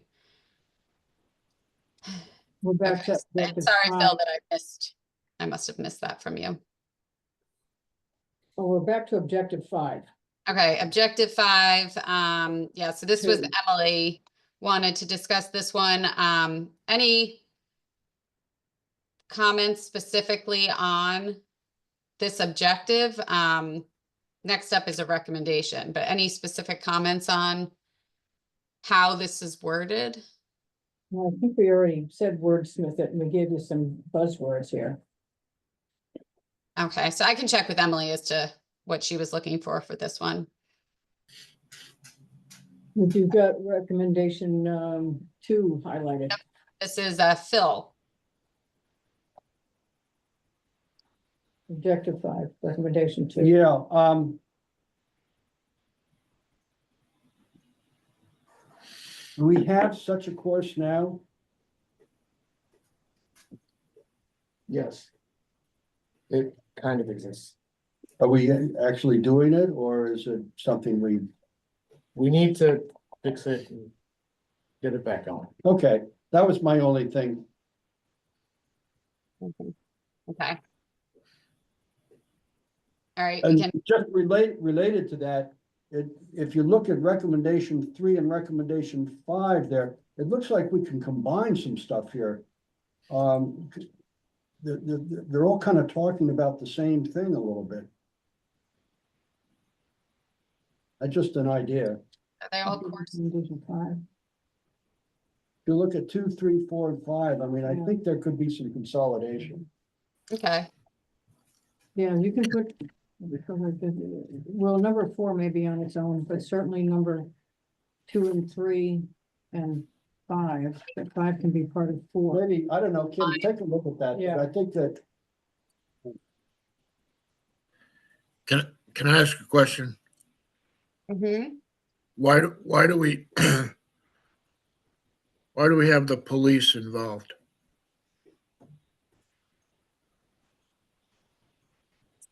We're back Okay, to. and sorry, Phil, that I must have missed that from you. Oh, we're back to objective 5. Okay, objective 5. Yeah, so this was Two. Emily wanted to discuss this one. Any comments specifically on this objective? Next up is a recommendation, but any specific comments on how this is worded? Well, I think we already said wordsmith it, and we gave you some buzzwords here. Okay, so I can check with Emily as to what she was looking for this one. You've got recommendation 2 highlighted. Yep. This is Phil. Objective 5, recommendation 2. Yeah, Do we have such a course now? Yes. It kind of exists. Are we actually doing it, or is it something We need to fix it and get it back on. okay, that was my only thing. Okay. All right, we And can, just related to that, if you look at recommendation 3 and recommendation 5 there, it looks like we can combine some stuff here. They're all kind of talking about the same thing a little bit. That's just an idea. are they all course? Recommendation 5. If you look at 2, 3, 4, and 5, I mean, I Yeah. think there could be some consolidation. Okay, Yeah, you can put, well, number 4 may be on its own, but certainly number 2 and 3 and 5, that 5 can be part of 4. Maybe, I don't know, Kim, take a look at that, Yeah. but I think that, Can I ask a question? mm-hmm. Why do we, why do we have the police involved?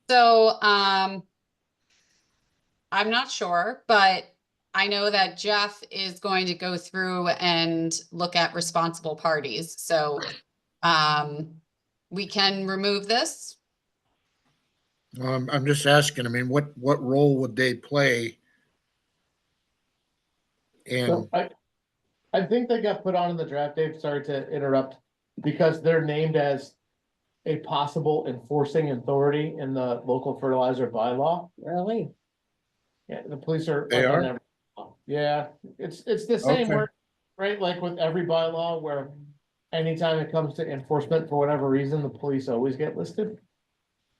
So, I'm not sure, but I know that Jeff is going to go through and look at responsible parties, so, we can remove this. I'm just asking, I mean, what role would they play? So And I think they got put on in the draft, Dave, sorry to interrupt, because they're named as a possible enforcing authority in the local fertilizer bylaw. Really? Yeah, the police are. They like on are? every- Yeah, it's the same Okay. word, right? Like with every bylaw where anytime it comes to enforcement, for whatever reason, the police always get listed.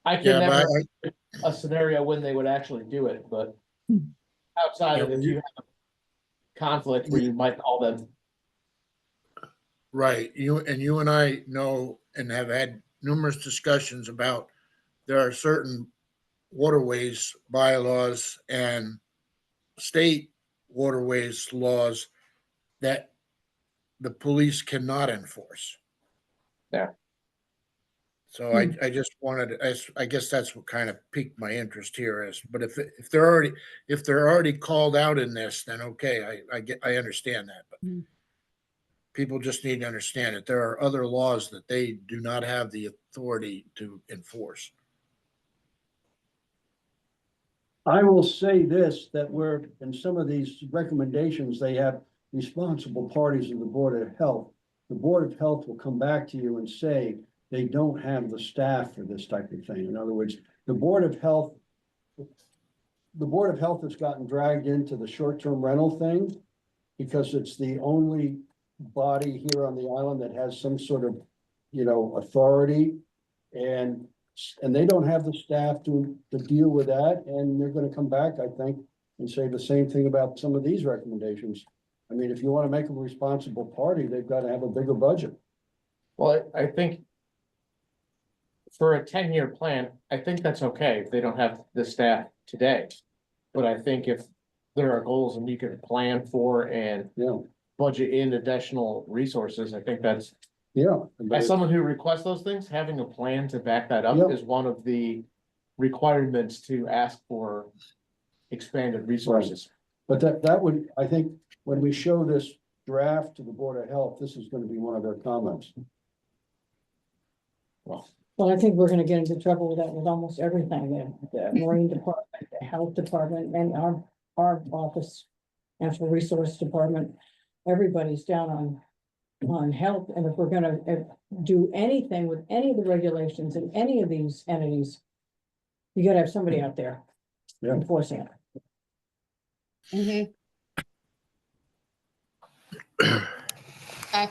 I can yeah, never but a scenario when they would actually do it, but outside of Yeah, if you have conflict where you might call them. right, you and I know and have had numerous discussions about there are certain waterways bylaws and state waterways laws that the police cannot enforce. There. So I just wanted, I guess that's what kind of piqued my interest here is, but if they're already called out in this, then okay, I understand that, but Mm. people just need to understand that there are other laws that they do not have the authority to enforce. I will say this, that we're, in some of these recommendations, they have responsible parties of the Board of Health. The Board of Health will come back to you and say they don't have the staff for this type of thing. In other words, the Board of Health has gotten dragged into the short-term rental thing because it's the only body here on the island that has some sort of, authority. And they don't have the staff to deal with that, and they're gonna come back, I think, and say the same thing about some of these recommendations. I mean, if you wanna make them a responsible party, they've gotta have a bigger budget. Well, I think. For a 10-year plan, I think that's okay if they don't have the staff today. But I think if there are goals and you can plan for and Yeah, budget in additional resources, I think that's. yeah. but As someone who requests those things, having a plan to back that up Yeah. is one of the requirements to ask for expanded resources. But that would, I think, when we show this draft to the Board of Health, this is gonna be one of their comments. Well, I think we're gonna get into trouble with that with almost everything, the Marine Department, the Health Department, and our office, Natural Resource Department. Everybody's down on health, and if we're gonna do anything with any of the regulations in any of these entities, you gotta have somebody out there Yeah. enforcing it. Mm-hmm. Okay.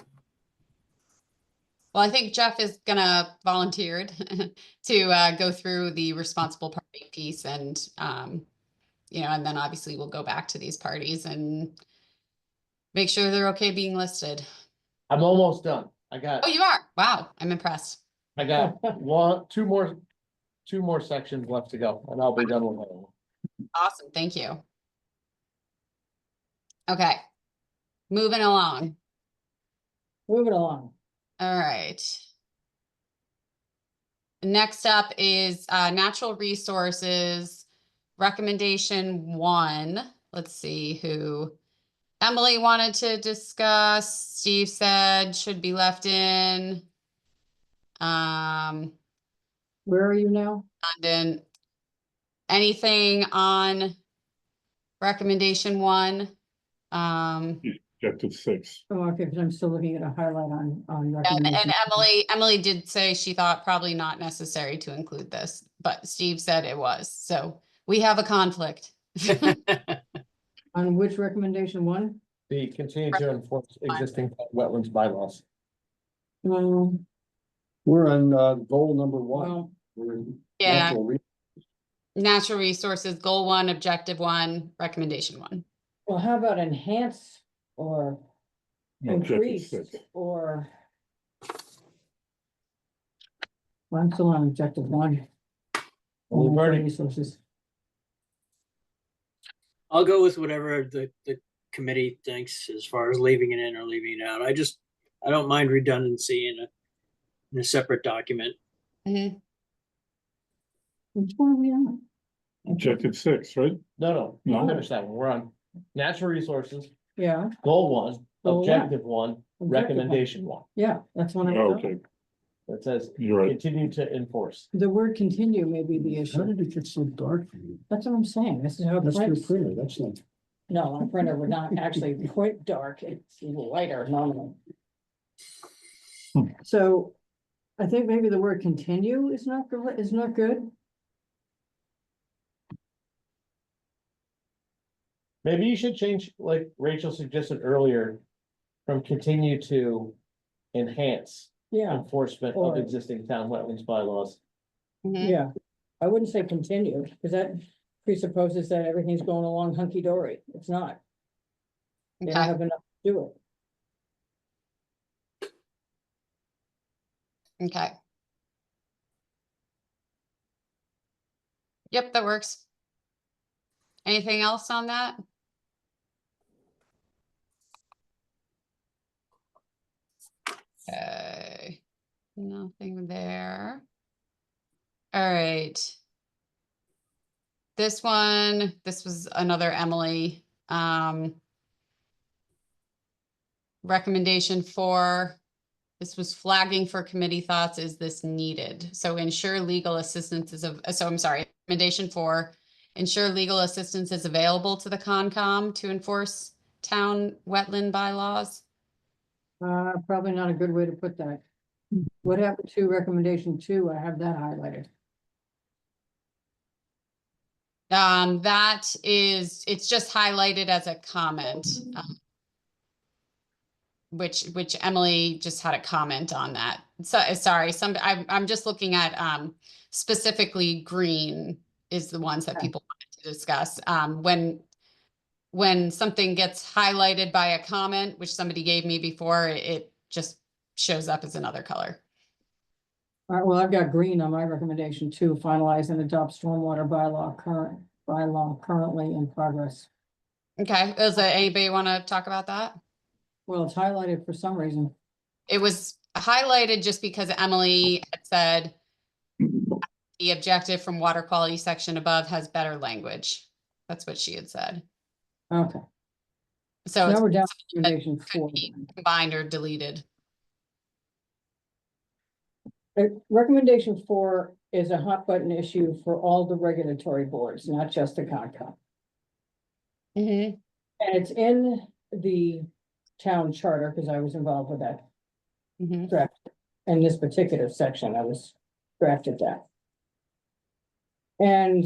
Well, I think Jeff is gonna volunteered to go through the responsible party piece and and then obviously we'll go back to these parties and make sure they're okay being listed. I'm almost done. Oh, you are? Wow, I'm impressed. I got two more sections left to go and I'll be done with it. Awesome, thank you. Okay. moving along. Moving along. All right. Next up is natural resources, recommendation 1. Let's see who. Emily wanted to discuss. Steve said should be left in. Where are you now? London. Anything on recommendation 1? Objective 6. Oh, okay, because I'm still looking at a highlight on And recommendation. Emily did say she thought probably not necessary to include this, but Steve said it was. So we have a conflict. On which recommendation 1? The continue to enforce existing wetlands bylaws. Well, We're on, goal number 1. well, We're in Yeah. natural re- Natural resources, goal 1, objective 1, recommendation 1. well, how about enhance or Objective increase 6. or? Well, I'm still on objective 1. Well, we've already- Resources. I'll go with whatever the committee thinks as far as leaving it in or leaving it out. I don't mind redundancy in a separate document. Mhm. Which one are we on? Objective 6, right? No, No. finish that one. We're on natural resources, Yeah, goal 1, Goal one. objective 1, Objective one. recommendation 1. yeah, that's one I Oh, thought. okay, That says you're right. continue to enforce. The word continue may be the How issue. did it get so dark for you? That's what I'm saying. This is how it That's your prints. printer, that's not. No, my printer would not actually quite dark. It's lighter normally. So I think maybe the word continue is not good, is not good. Maybe you should change, like Rachel suggested earlier, from continue to enhance Yeah, enforcement Or- of existing town wetlands bylaws. Mhm. yeah. I wouldn't say continue, because that presupposes that everything's going along hunky-dory. It's not. They don't Okay. have enough to do it. Okay. Yep, that works. Anything else on that? Okay, nothing there. All right. This one, this was another Emily. Recommendation 4. This was flagging for committee thoughts. Is this needed? So ensure legal assistance is, so I'm sorry, recommendation 4. Ensure legal assistance is available to the Concom to enforce town wetland bylaws. Probably not a good way to put that. What happened to recommendation 2? I have that highlighted. That is, it's just highlighted as a comment. Which Emily just had a comment on that. So sorry, I'm just looking at specifically green is the ones that Okay. people wanted to discuss. When something gets highlighted by a comment, which somebody gave me before, it just shows up as another color. All right, well, I've got green on my recommendation 2, finalize and adopt stormwater bylaw currently in progress. Okay, is there anybody want to talk about that? Well, it's highlighted for some reason. It was highlighted just because Emily had said the objective from water quality section above has better language. That's what she had said. Okay, So now it's we're down to recommendation could 4. be combined or deleted. Recommendation 4 is a hot button issue for all the regulatory boards, not just the Concom. Mm-hmm. And it's in the town charter, because I was involved with that Mm-hmm. draft. In this particular section, I was drafted that. And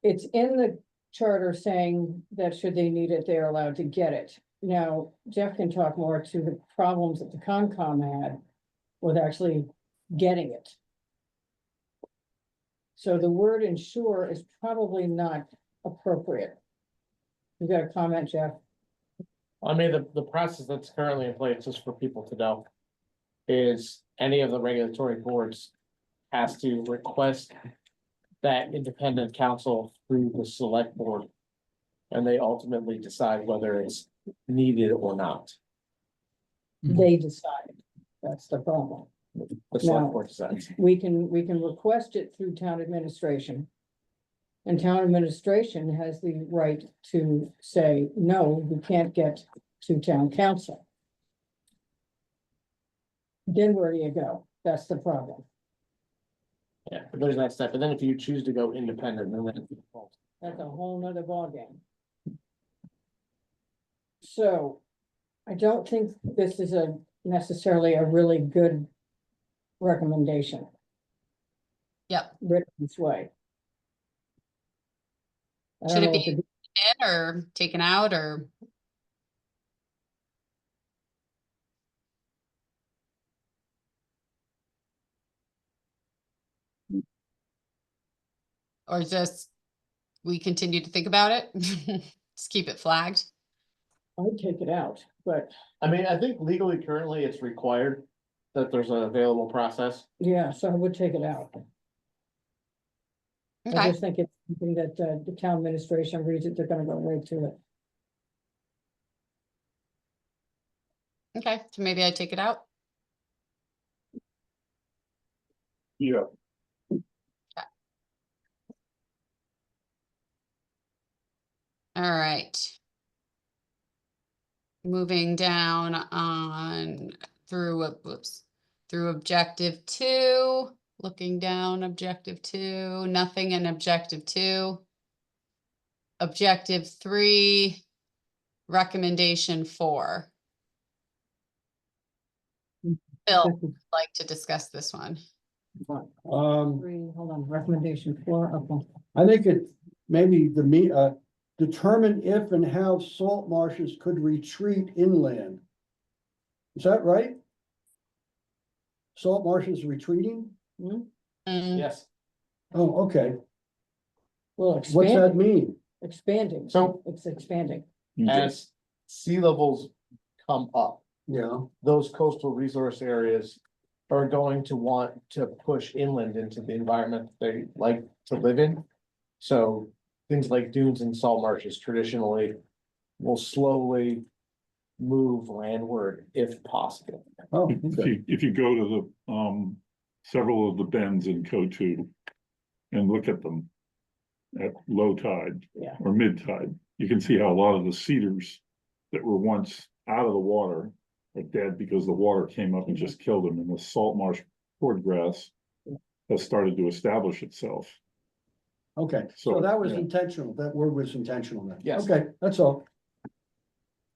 it's in the charter saying that should they need it, they're allowed to get it. Now, Jeff can talk more to the problems that the Concom had with actually getting it. So the word ensure is probably not appropriate. You got a comment, Jeff? I mean, the process that's currently in place, just for people to know, is any of the regulatory boards has to request that independent counsel through the select board And they ultimately decide whether it's needed or not. They decide. That's the problem. The No. select board decides. We can request it through town administration. And town administration has the right to say, no, you can't get to town council. Then where do you go? That's the problem. Yeah, but there's that step. And then if you choose to go independent, then That's a whole nother ballgame. So I don't think this is necessarily a really good recommendation. Yep. Written this way. I don't Should it know what be to do. in or taken out or? Or just, we continue to think about it? Just keep it flagged? I'd take it out, but I mean, I think legally currently it's required that there's an available process. yeah, so I would take it out. I Okay, just think it's something that the town administration reads it, they're gonna go right to it. okay, so maybe I take it out? Yeah, All right. Moving down on through, whoops, through objective 2, looking down objective 2, nothing in objective 2. Objective 3, recommendation 4. Bill, would like to discuss this one. Hold Um, on, recommendation 4, okay. I think it, maybe determine if and how salt marshes could retreat inland. Is that right? Salt marshes retreating? Mm, Yes. Oh, okay. Well, What's that expanding, mean? expanding, So- it's expanding. As sea levels come up, Yeah, those coastal resource areas are going to want to push inland into the environment they like to live in. So things like dunes and salt marshes traditionally will slowly move landward if possible. oh, if okay. you go to the, several of the bends in CO2 and look at them at low tide Yeah. or mid tide, you can see how a lot of the cedars that were once out of the water are dead because the water came up and just killed them, and the salt marsh cordgrass has started to establish itself. Okay, so So, that was yeah. intentional, that word was intentional then? Yes. Okay, that's all.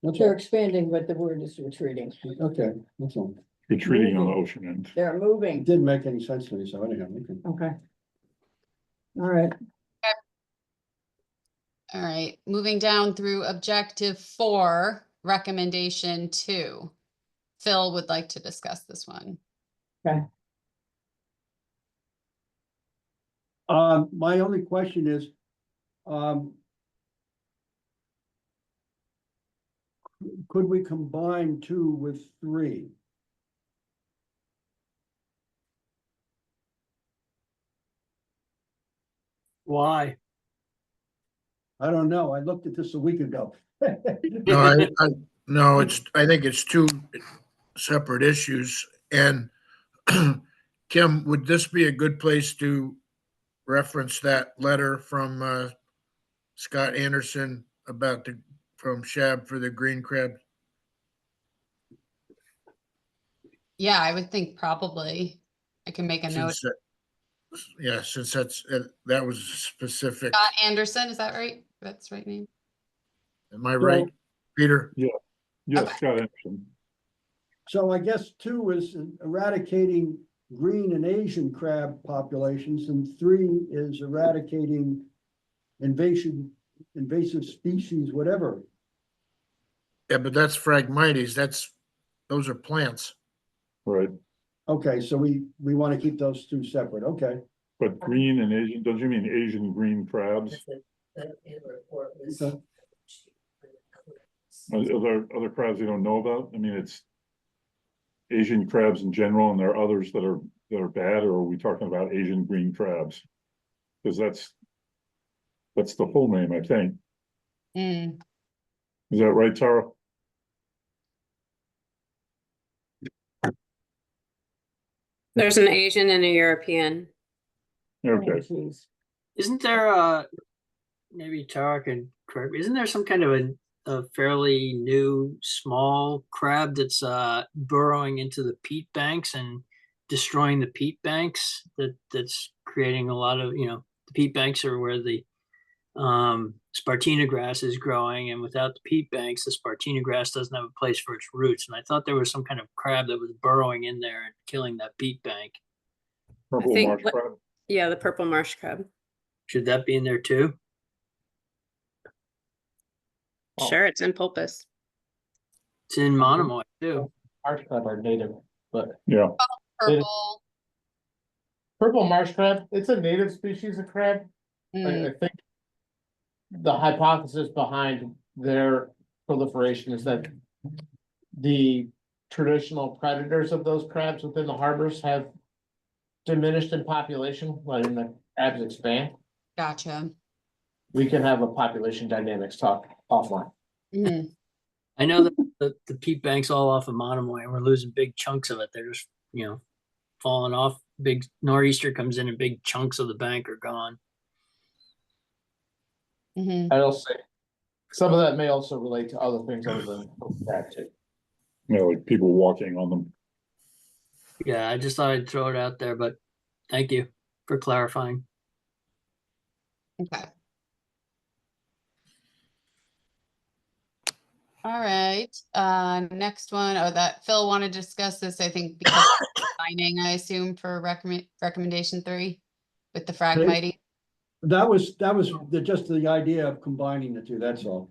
That's They're all, expanding, but the word is retreating. okay, that's all. Retreating on the ocean end. They're It moving. didn't make any sense to me, so anyhow, okay. Okay. All right, All right, moving down through objective 4, recommendation 2. Phil would like to discuss this one. My only question is, could we combine 2 with 3? Why? I don't know, I looked at this a week ago. No, I think it's 2 separate issues. And Kim, would this be a good place to reference that letter from Scott Anderson about from Shab for the green crab? Yeah, I would think probably. I can make a note. Since yeah, since that was specific. Scott Anderson, is that right? That's the right name? Am I right, Peter? Yes, Okay. Scott Anderson. So I guess 2 is eradicating green and Asian crab populations, and 3 is eradicating invasive species, whatever. Yeah, but that's Phragmites. Those are plants. Right, Okay, so we want to keep those 2 separate, okay. but green and Asian, don't you mean Asian green crabs? Okay. Are there other crabs you don't know about? I mean, it's Asian crabs in general, and there are others that are bad, or are we talking about Asian green crabs? Because that's the full name, I think. Mm, Is that right, Tara? There's an Asian and a European. Okay, Geez. Isn't there maybe Tara can correct me, isn't there some kind of a fairly new small crab that's burrowing into the peat banks and destroying the peat banks that's creating a lot of, the peat banks are where the Spartina grass is growing, and without the peat banks, the Spartina grass doesn't have a place for its roots. And I thought there was some kind of crab that was burrowing in there and killing that peat bank. purple think marsh what- crab. Yeah, the purple marsh crab. Should that be in there too? Oh. Sure, it's in Pulpus. It's in Monomoy too. Marsh crab are native, but Yeah, purple. purple marsh crab, it's a native species of crab. Mm, I think the hypothesis behind their proliferation is that the traditional predators of those crabs within the harbors have diminished in population, letting the crabs expand. gotcha. We can have a population dynamics talk offline. Mm, I know that the peat bank's all off of Monomoy and we're losing big chunks of it. They're just, falling off. Big nor'easter comes in and big chunks of the bank are gone. mhm. I'll say, some of that may also relate to other things other than that too. like people walking on them. Yeah, I just thought I'd throw it out there, but thank you for clarifying. Okay. All right, next one. Oh, that Phil wanted to discuss this, I think, because of signing, I assume, for recommendation 3 with the Phragmites. That was just the idea of combining the two, that's all.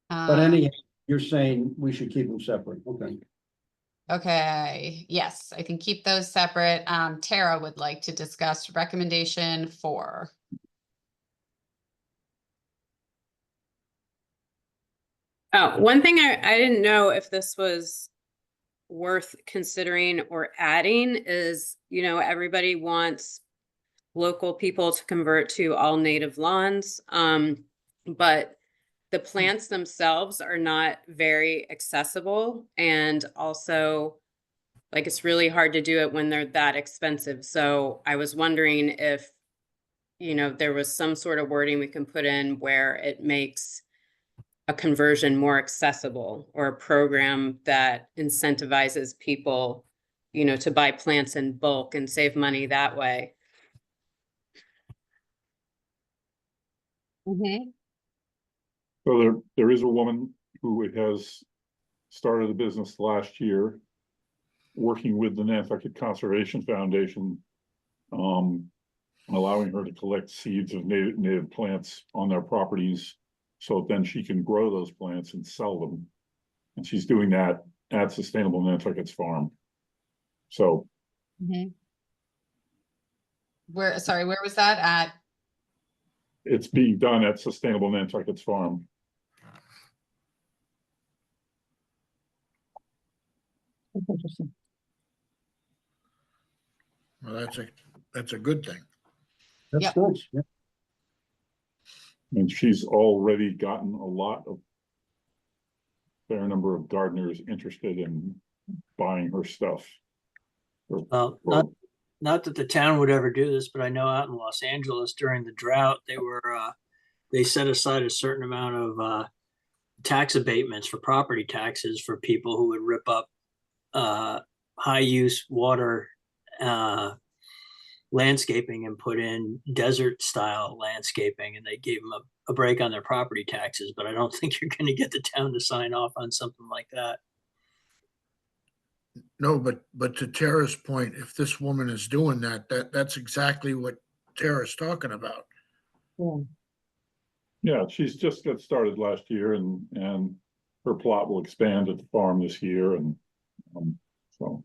But anyhow, you're saying we should keep them separate, okay. Okay, yes, I can keep those separate. Tara would like to discuss recommendation 4. Oh, one thing I didn't know if this was worth considering or adding is, everybody wants local people to convert to all native lawns. But the plants themselves are not very accessible, and also like it's really hard to do it when they're that expensive. So I was wondering if, there was some sort of wording we can put in where it makes a conversion more accessible, or a program that incentivizes people, to buy plants in bulk and save money that way. Mm-hmm. So there is a woman who has started a business last year, working with the Nantucket Conservation Foundation, allowing her to collect seeds of native plants on their properties, so then she can grow those plants and sell them. And she's doing that at Sustainable Nantucket's farm. So Mm-hmm. Where was that at? it's being done at Sustainable Nantucket's farm. That's interesting. Well, that's a good thing. That's Yep. good, yeah. And she's already gotten fair number of gardeners interested in buying her stuff. Well, not that the town would ever do this, but I know out in Los Angeles during the drought, they set aside a certain amount of tax abatements for property taxes for people who would rip up high use water landscaping and put in desert style landscaping, and they gave them a break on their property taxes. But I don't think you're going to get the town to sign off on something like that. No, but to Tara's point, if this woman is doing that's exactly what Tara's talking about. Yeah. Yeah, she's just got started last year, and her plot will expand at the farm this year, and so.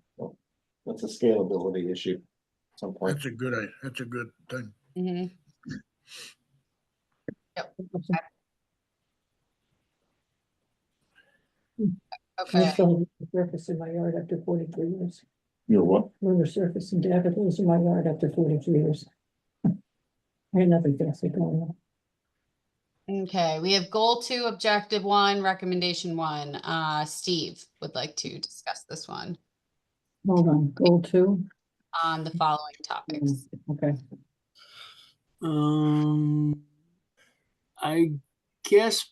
That's a scalability issue at some point. That's a good thing. Mm-hmm. I Okay. still surface in my yard after 43 years. You're what? River surface and daffodils in my yard after 43 years. I had nothing fancy going on. Okay, we have goal 2, objective 1, recommendation 1. Steve would like to discuss this one Hold on, goal 2. on the following topics. Okay, I guess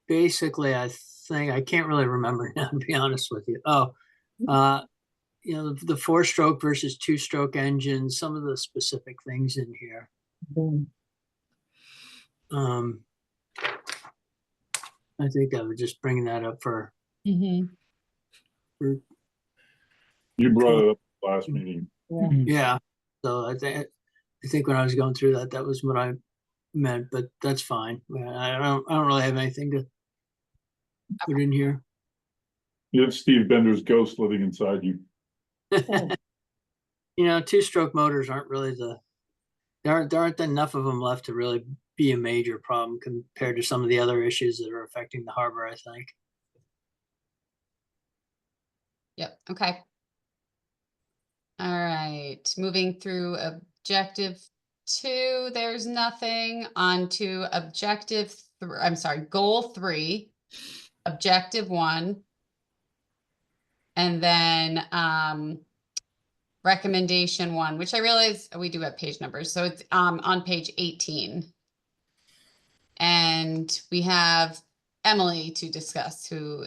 basically, I think, I can't really remember now, to be honest with you. Oh, you know, the 4-stroke versus 2-stroke engines, some of the specific things in here. boom. I think I was just bringing that up for, Mhm. for You brought it up last meeting. Yeah, yeah. So I think when I was going through that, that was what I meant, but that's fine. I don't really have anything to put in here. You have Steve Bender's ghost living inside you. You know, 2-stroke motors aren't really there aren't enough of them left to really be a major problem compared to some of the other issues that are affecting the harbor, I think. Yep, okay. All right, moving through objective 2, there's nothing. On to objective, I'm sorry, goal 3, objective 1. And then recommendation 1, which I realize we do have page numbers. So it's on page 18. And we have Emily to discuss, who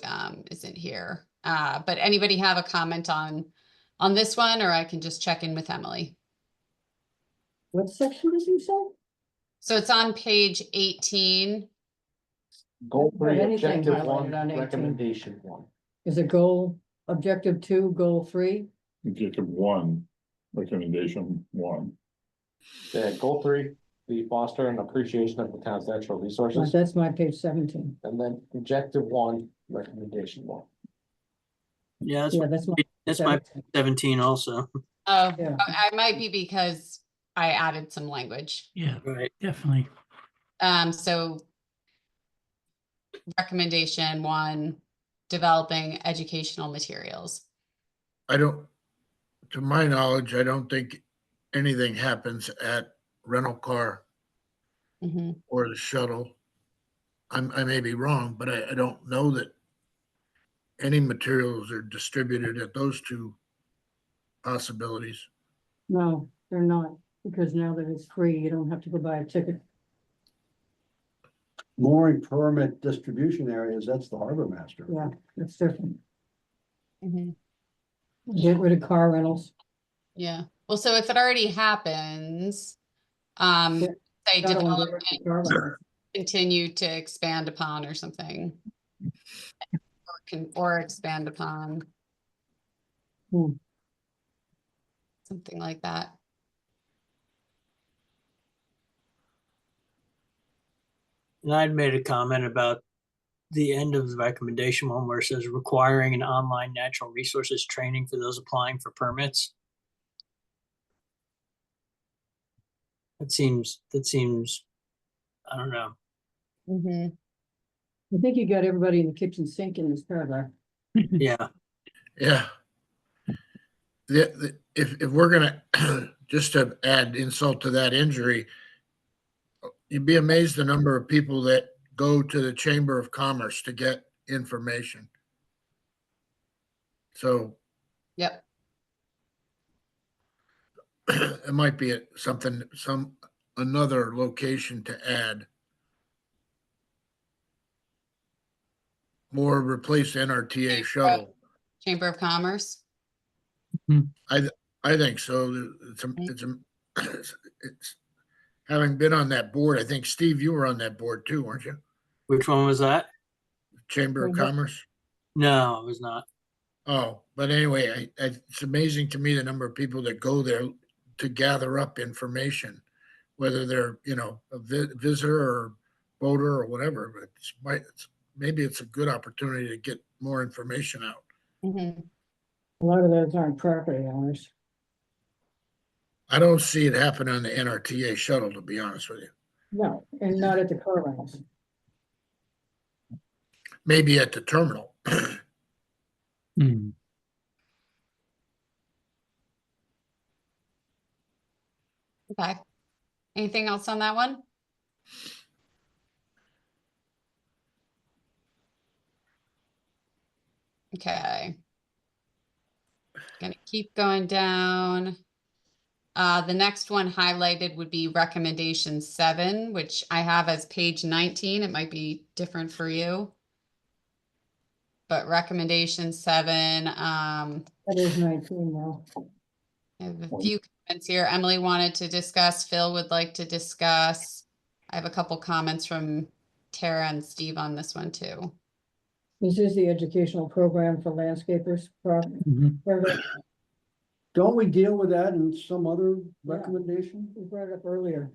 isn't here. But anybody have a comment on this one, or I can just check in with Emily? what section did you say? So it's on page 18. Goal Have 3, anything objective highlighted 1, on 18? recommendation 1. Is it goal, objective 2, goal 3? Objective 1, recommendation 1. Yeah, goal 3, the foster and appreciation of the town's natural resources. That's my page 17. And then objective 1, recommendation 1. Yeah, Yeah, that's my. that's my 17. 17 also. Oh, Yeah. I might be because I added some language. Yeah, Right. definitely. So recommendation 1, developing educational materials. To my knowledge, I don't think anything happens at rental car Mhm. or the shuttle. I may be wrong, but I don't know that any materials are distributed at those two possibilities. No, they're not, because now that it's free, you don't have to go buy a ticket. Mooring permit distribution areas, that's the harbor master. Yeah, that's different. Mhm. Get rid of car rentals. Yeah. Well, so if it already happens, Yeah. say Shuttle and develop get rid of and car rentals. continue to expand upon or something. Or expand upon. Hmm. Something like that. And I'd made a comment about the end of the recommendation 1 where it says requiring an online natural resources training for those applying for permits. That seems, I don't know. I think you got everybody in the kitchen sink in this paragraph. Yeah. Yeah. If we're gonna, just to add insult to that injury, you'd be amazed the number of people that go to the Chamber of Commerce to get information. So Yep. it might be another location to add. Or replace NRTA shuttle. Chamber of Commerce. I think so. It's having been on that board. I think Steve, you were on that board too, weren't you? Which one was that? Chamber of Commerce. No, it was not. Oh, but anyway, it's amazing to me the number of people that go there to gather up information, whether they're, a visitor or voter or whatever, but maybe it's a good opportunity to get more information out. Mm-hmm. A lot of those aren't property owners. I don't see it happen on the NRTA shuttle, to be honest with you. No, and not at the car rentals. Maybe at the terminal. Hmm. Okay. Anything else on that one? Okay. Gonna keep going down. The next one highlighted would be recommendation 7, which I have as page 19. It might be different for you. But recommendation 7, That is 19 now. I have a few comments here. Emily wanted to discuss, Phil would like to discuss. I have a couple comments from Tara and Steve on this one too. This is the educational program for landscapers. Mhm. Don't we deal with that in some other Yeah. recommendation? We brought it up earlier.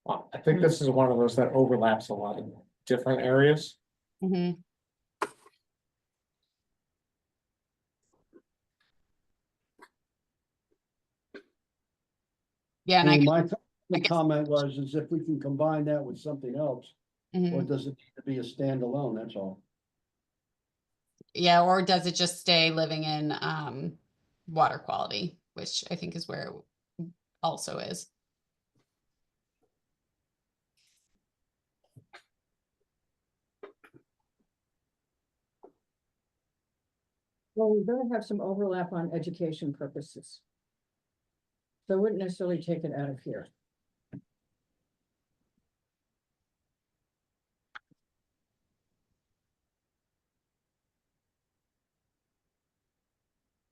Well, I think this is one of those that overlaps a lot of different areas. Mhm. Yeah, and I My I guess- comment was, is if we can combine that with something else, or mhm. does it need to be a standalone, that's all. Yeah, or does it just stay living in water quality, which I think is where it also is. Well, we're gonna have some overlap on education purposes. So I wouldn't necessarily take it out of here.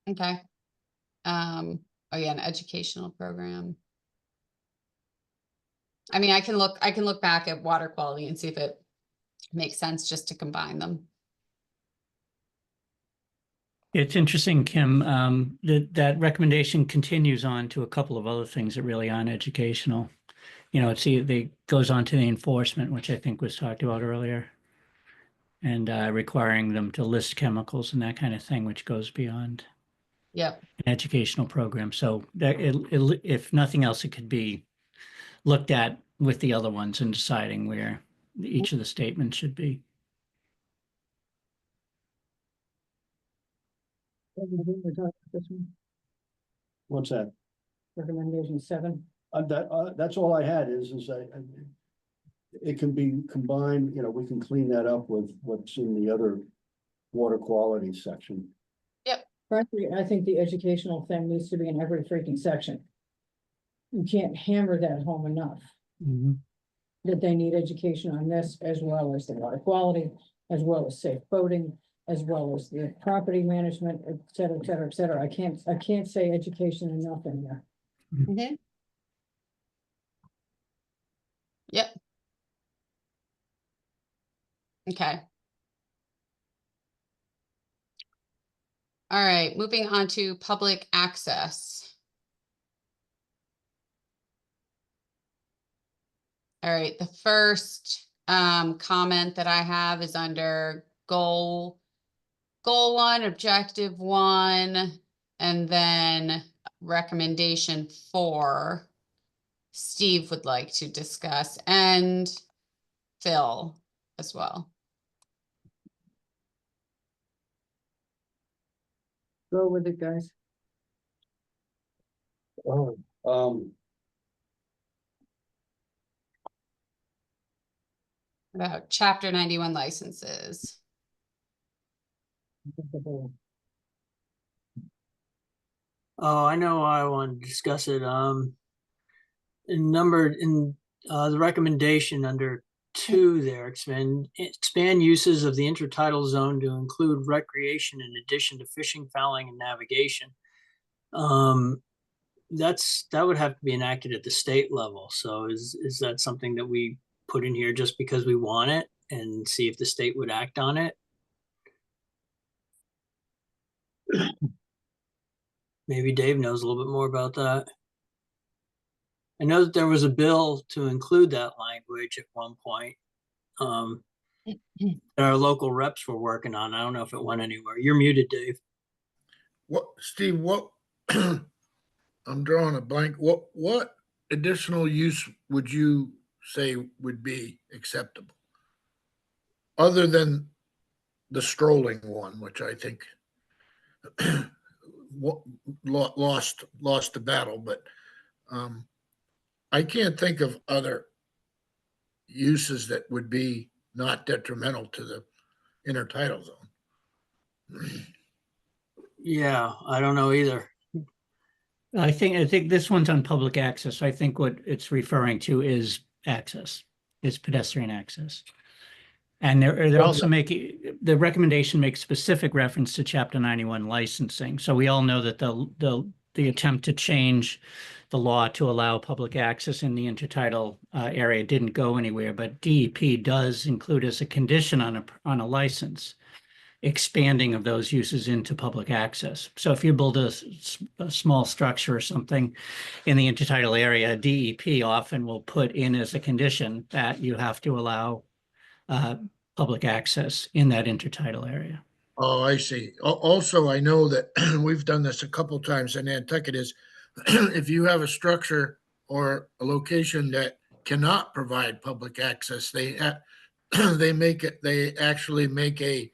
Okay. Oh yeah, an educational program. I mean, I can look back at water quality and see if it makes sense just to combine them. It's interesting, Kim, that recommendation continues on to a couple of other things that really aren't educational. You know, it goes on to the enforcement, which I think was talked about earlier. And requiring them to list chemicals and that kind of thing, which goes beyond Yep. an educational program. So that if nothing else, it could be looked at with the other ones and deciding where each of the statements should be. This one, What's that? recommendation 7. That's all I had is it can be combined, you know, we can clean that up with what's in the other water quality section. Frankly, I think the educational thing needs to be in every freaking section. You can't hammer that home enough, that they need education on this as well as the water quality, as well as safe boating, as well as the property management, et cetera, et cetera, et cetera. I can't say education enough in there. Mhm. Yep. Okay. All right, moving on to public access. All right, the first comment that I have is under goal 1, objective 1, and then recommendation 4. Steve would like to discuss, and Phil as well. Go with it, guys. About chapter 91 licenses. Oh, I know I want to discuss it. In the recommendation under 2 there, expand uses of the intertidal zone to include recreation in addition to fishing, fouling, and navigation. That would have to be enacted at the state level. So is that something that we put in here just because we want it and see if the state would act on it? Maybe Dave knows a little bit more about that. I know that there was a bill to include that language at one point. That our local reps were working on. I don't know if it went anywhere. You're muted, Dave. What, Steve, I'm drawing a blank. What additional use would you say would be acceptable? Other than the strolling one, which I think lost the battle, but I can't think of other uses that would be not detrimental to the intertidal zone. Yeah, I don't know either. I think this one's on public access. I think what it's referring to is access, is pedestrian access. And they're also making, the recommendation makes specific reference to Chapter 91 licensing. So we all know that the attempt to change the law to allow public access in the intertidal area didn't go anywhere, but DEP does include as a condition on a license expanding of those uses into public access. So if you build a small structure or something in the intertidal area, DEP often will put in as a condition that you have to allow public access in that intertidal area. Oh, I see. Also, I know that we've done this a couple times in Nantucket is if you have a structure or a location that cannot provide public access, they actually make a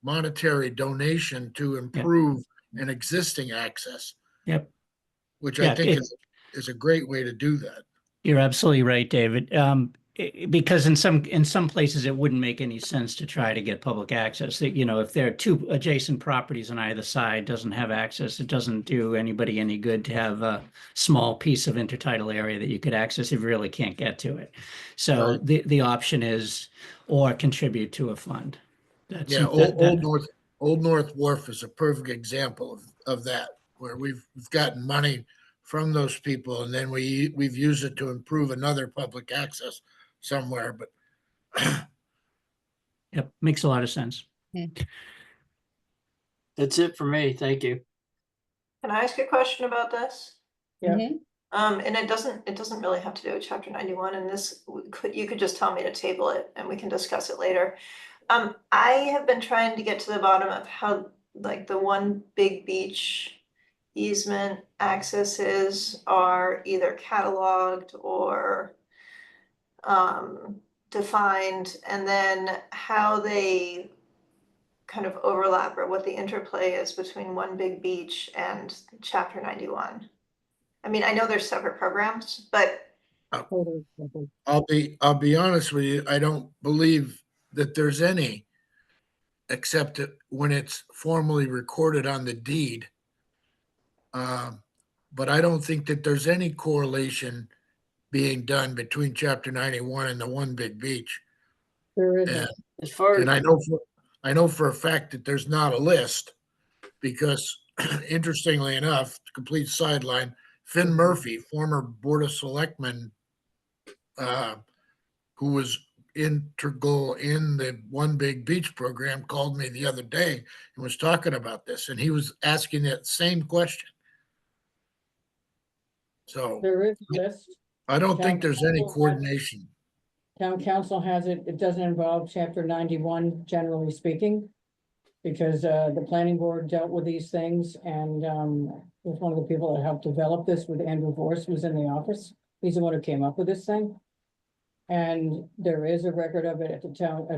monetary donation to improve an existing access. Yep. Which Yeah, I think is a great way to do that. You're absolutely right, David. Because in some places it wouldn't make any sense to try to get public access. That, you know, if there are two adjacent properties on either side doesn't have access, it doesn't do anybody any good to have a small piece of intertidal area that you could access if you really can't get to it. So Right. the option is or contribute to a fund. Yeah, Old North Wharf is a perfect example of that, where we've gotten money from those people and then we've used it to improve another public access somewhere, but Yep, makes a lot of sense. That's it for me. Thank you. Can I ask a question about this? Yeah. Mhm. And it doesn't really have to do with chapter 91, and you could just tell me to table it and we can discuss it later. I have been trying to get to the bottom of how, like, the One Big Beach easement accesses are either cataloged or defined, and then how they kind of overlap or what the interplay is between One Big Beach and chapter 91. I mean, I know there's separate programs, but I'll be honest with you, I don't believe that there's any, except when it's formally recorded on the deed. But I don't think that there's any correlation being done between chapter 91 and the One Big Beach. There is. And, As far and I know for a fact that there's not a list because interestingly enough, complete sideline, Finn Murphy, former Board of Selectmen, who was integral in the One Big Beach program, called me the other day and was talking about this, and he was asking that same question. So There is a list. I don't think there's any Town council coordination. Town council has it. It doesn't involve chapter 91, generally speaking. Because the planning board dealt with these things and was one of the people that helped develop this with Andrew Vorse was in the office. He's the one who came up with this thing. And there is a record of it at the town,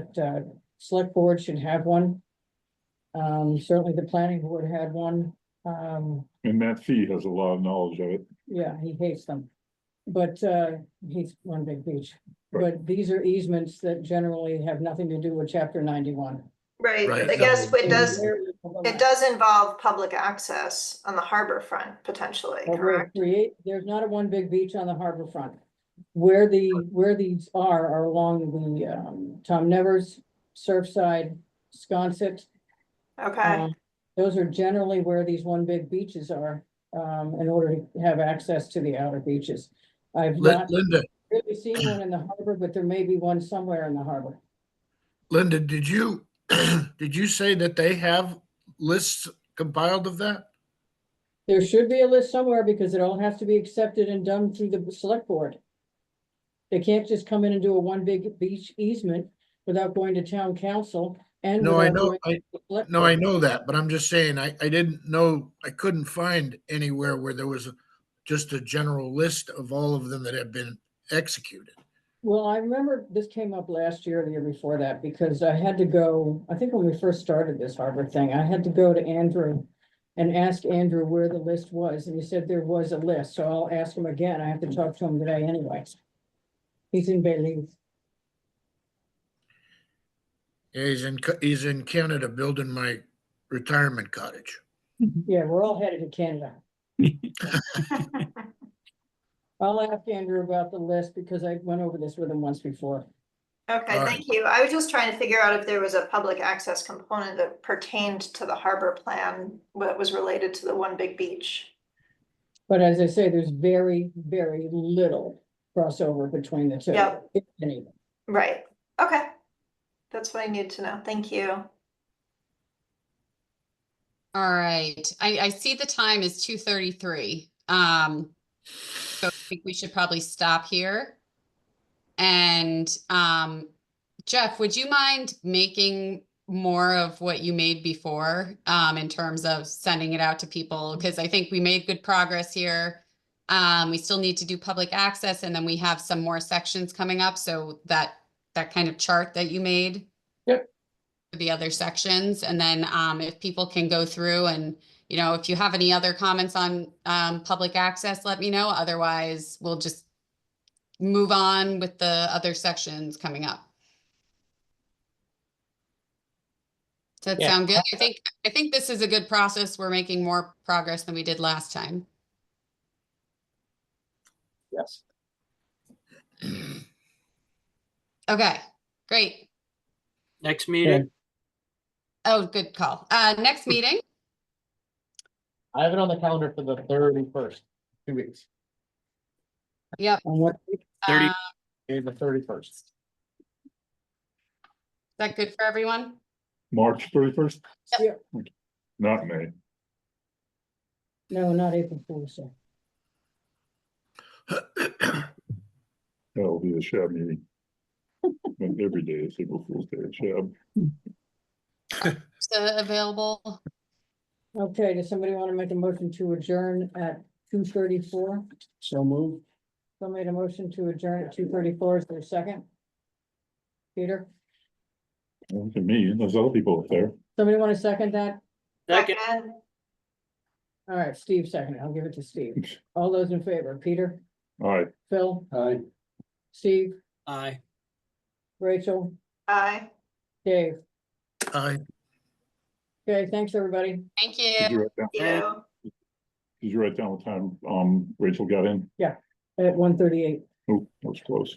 select board should have one. Certainly the planning board had one. And Matt Fee has a lot of knowledge of it. Yeah, he hates them. But he's One Big Beach. Right. But these are easements that generally have nothing to do with chapter 91. right, Right. I guess it does. It It does involve public access on the harbor front potentially, correct? There's not a One Big Beach on the harbor front. Where these are along the Tom Nevers, Surfside, Sconset. Okay, Those are generally where these One Big Beaches are, in order to have access to the outer beaches. I've not Linda, really seen one in the harbor, but there may be one somewhere in the harbor. did you say that they have lists compiled of that? There should be a list somewhere because it all has to be accepted and done through the select board. They can't just come in and do a One Big Beach easement without going to town council and. No, I without know, going to the select No, I board. know that, but I'm just saying, I didn't know, I couldn't find anywhere where there was just a general list of all of them that have been executed. Well, I remember this came up last year, or the year before that, because I had to go, I think when we first started this harbor thing, I had to go to Andrew and ask Andrew where the list was, and he said there was a list, so I'll ask him again. I have to talk to him today anyway. He's in Belize. He's in Canada building my retirement cottage. Yeah, we're all headed to Canada. I'll ask Andrew about the list because I went over this with him once before. Okay, All right. thank you. I was just trying to figure out if there was a public access component that pertained to the harbor plan, what was related to the One Big Beach. But as I say, there's very, very little crossover between the two. Yep. If any. Right, okay. That's what I need to know. Thank you. All right, I see the time is 2:33. So I think we should probably stop here. And Jeff, would you mind making more of what you made before in terms of sending it out to people? Because I think we made good progress here. We still need to do public access, and then we have some more sections coming up. So that kind of chart that you made. Yep. For the other sections, and then if people can go through and, you know, if you have any other comments on public access, let me know. Otherwise, we'll just move on with the other sections coming up. Does that Yeah. sound good? I think this is a good process. We're making more progress than we did last time. Yes. Okay, great. Next meeting, Oh, good call. Next meeting, I have it on the calendar for the 31st, 2 weeks, yep. On what, 30. the 31st. Is that good for everyone? March 31st? Yeah. Not May. no, not April Fool's Day. That'll be a SHAB meeting. But every day is April Fool's Day at SHAB. Available. Okay, does somebody want to make a motion to adjourn at 2:34? So move. Somebody made a motion to adjourn at 2:34. Is there a second? Peter, Look at me, and those other people up there. somebody want to second that? Second. All right, Steve seconded. I'll give it to Steve. All those in favor, Peter, All right, Phil, Aye. Steve, Aye. Rachel, Aye. Dave. Aye. Okay, thanks, everybody. Thank did you. you write down, You. did you write down what time Rachel got in? At 1:38. Oh, that was close.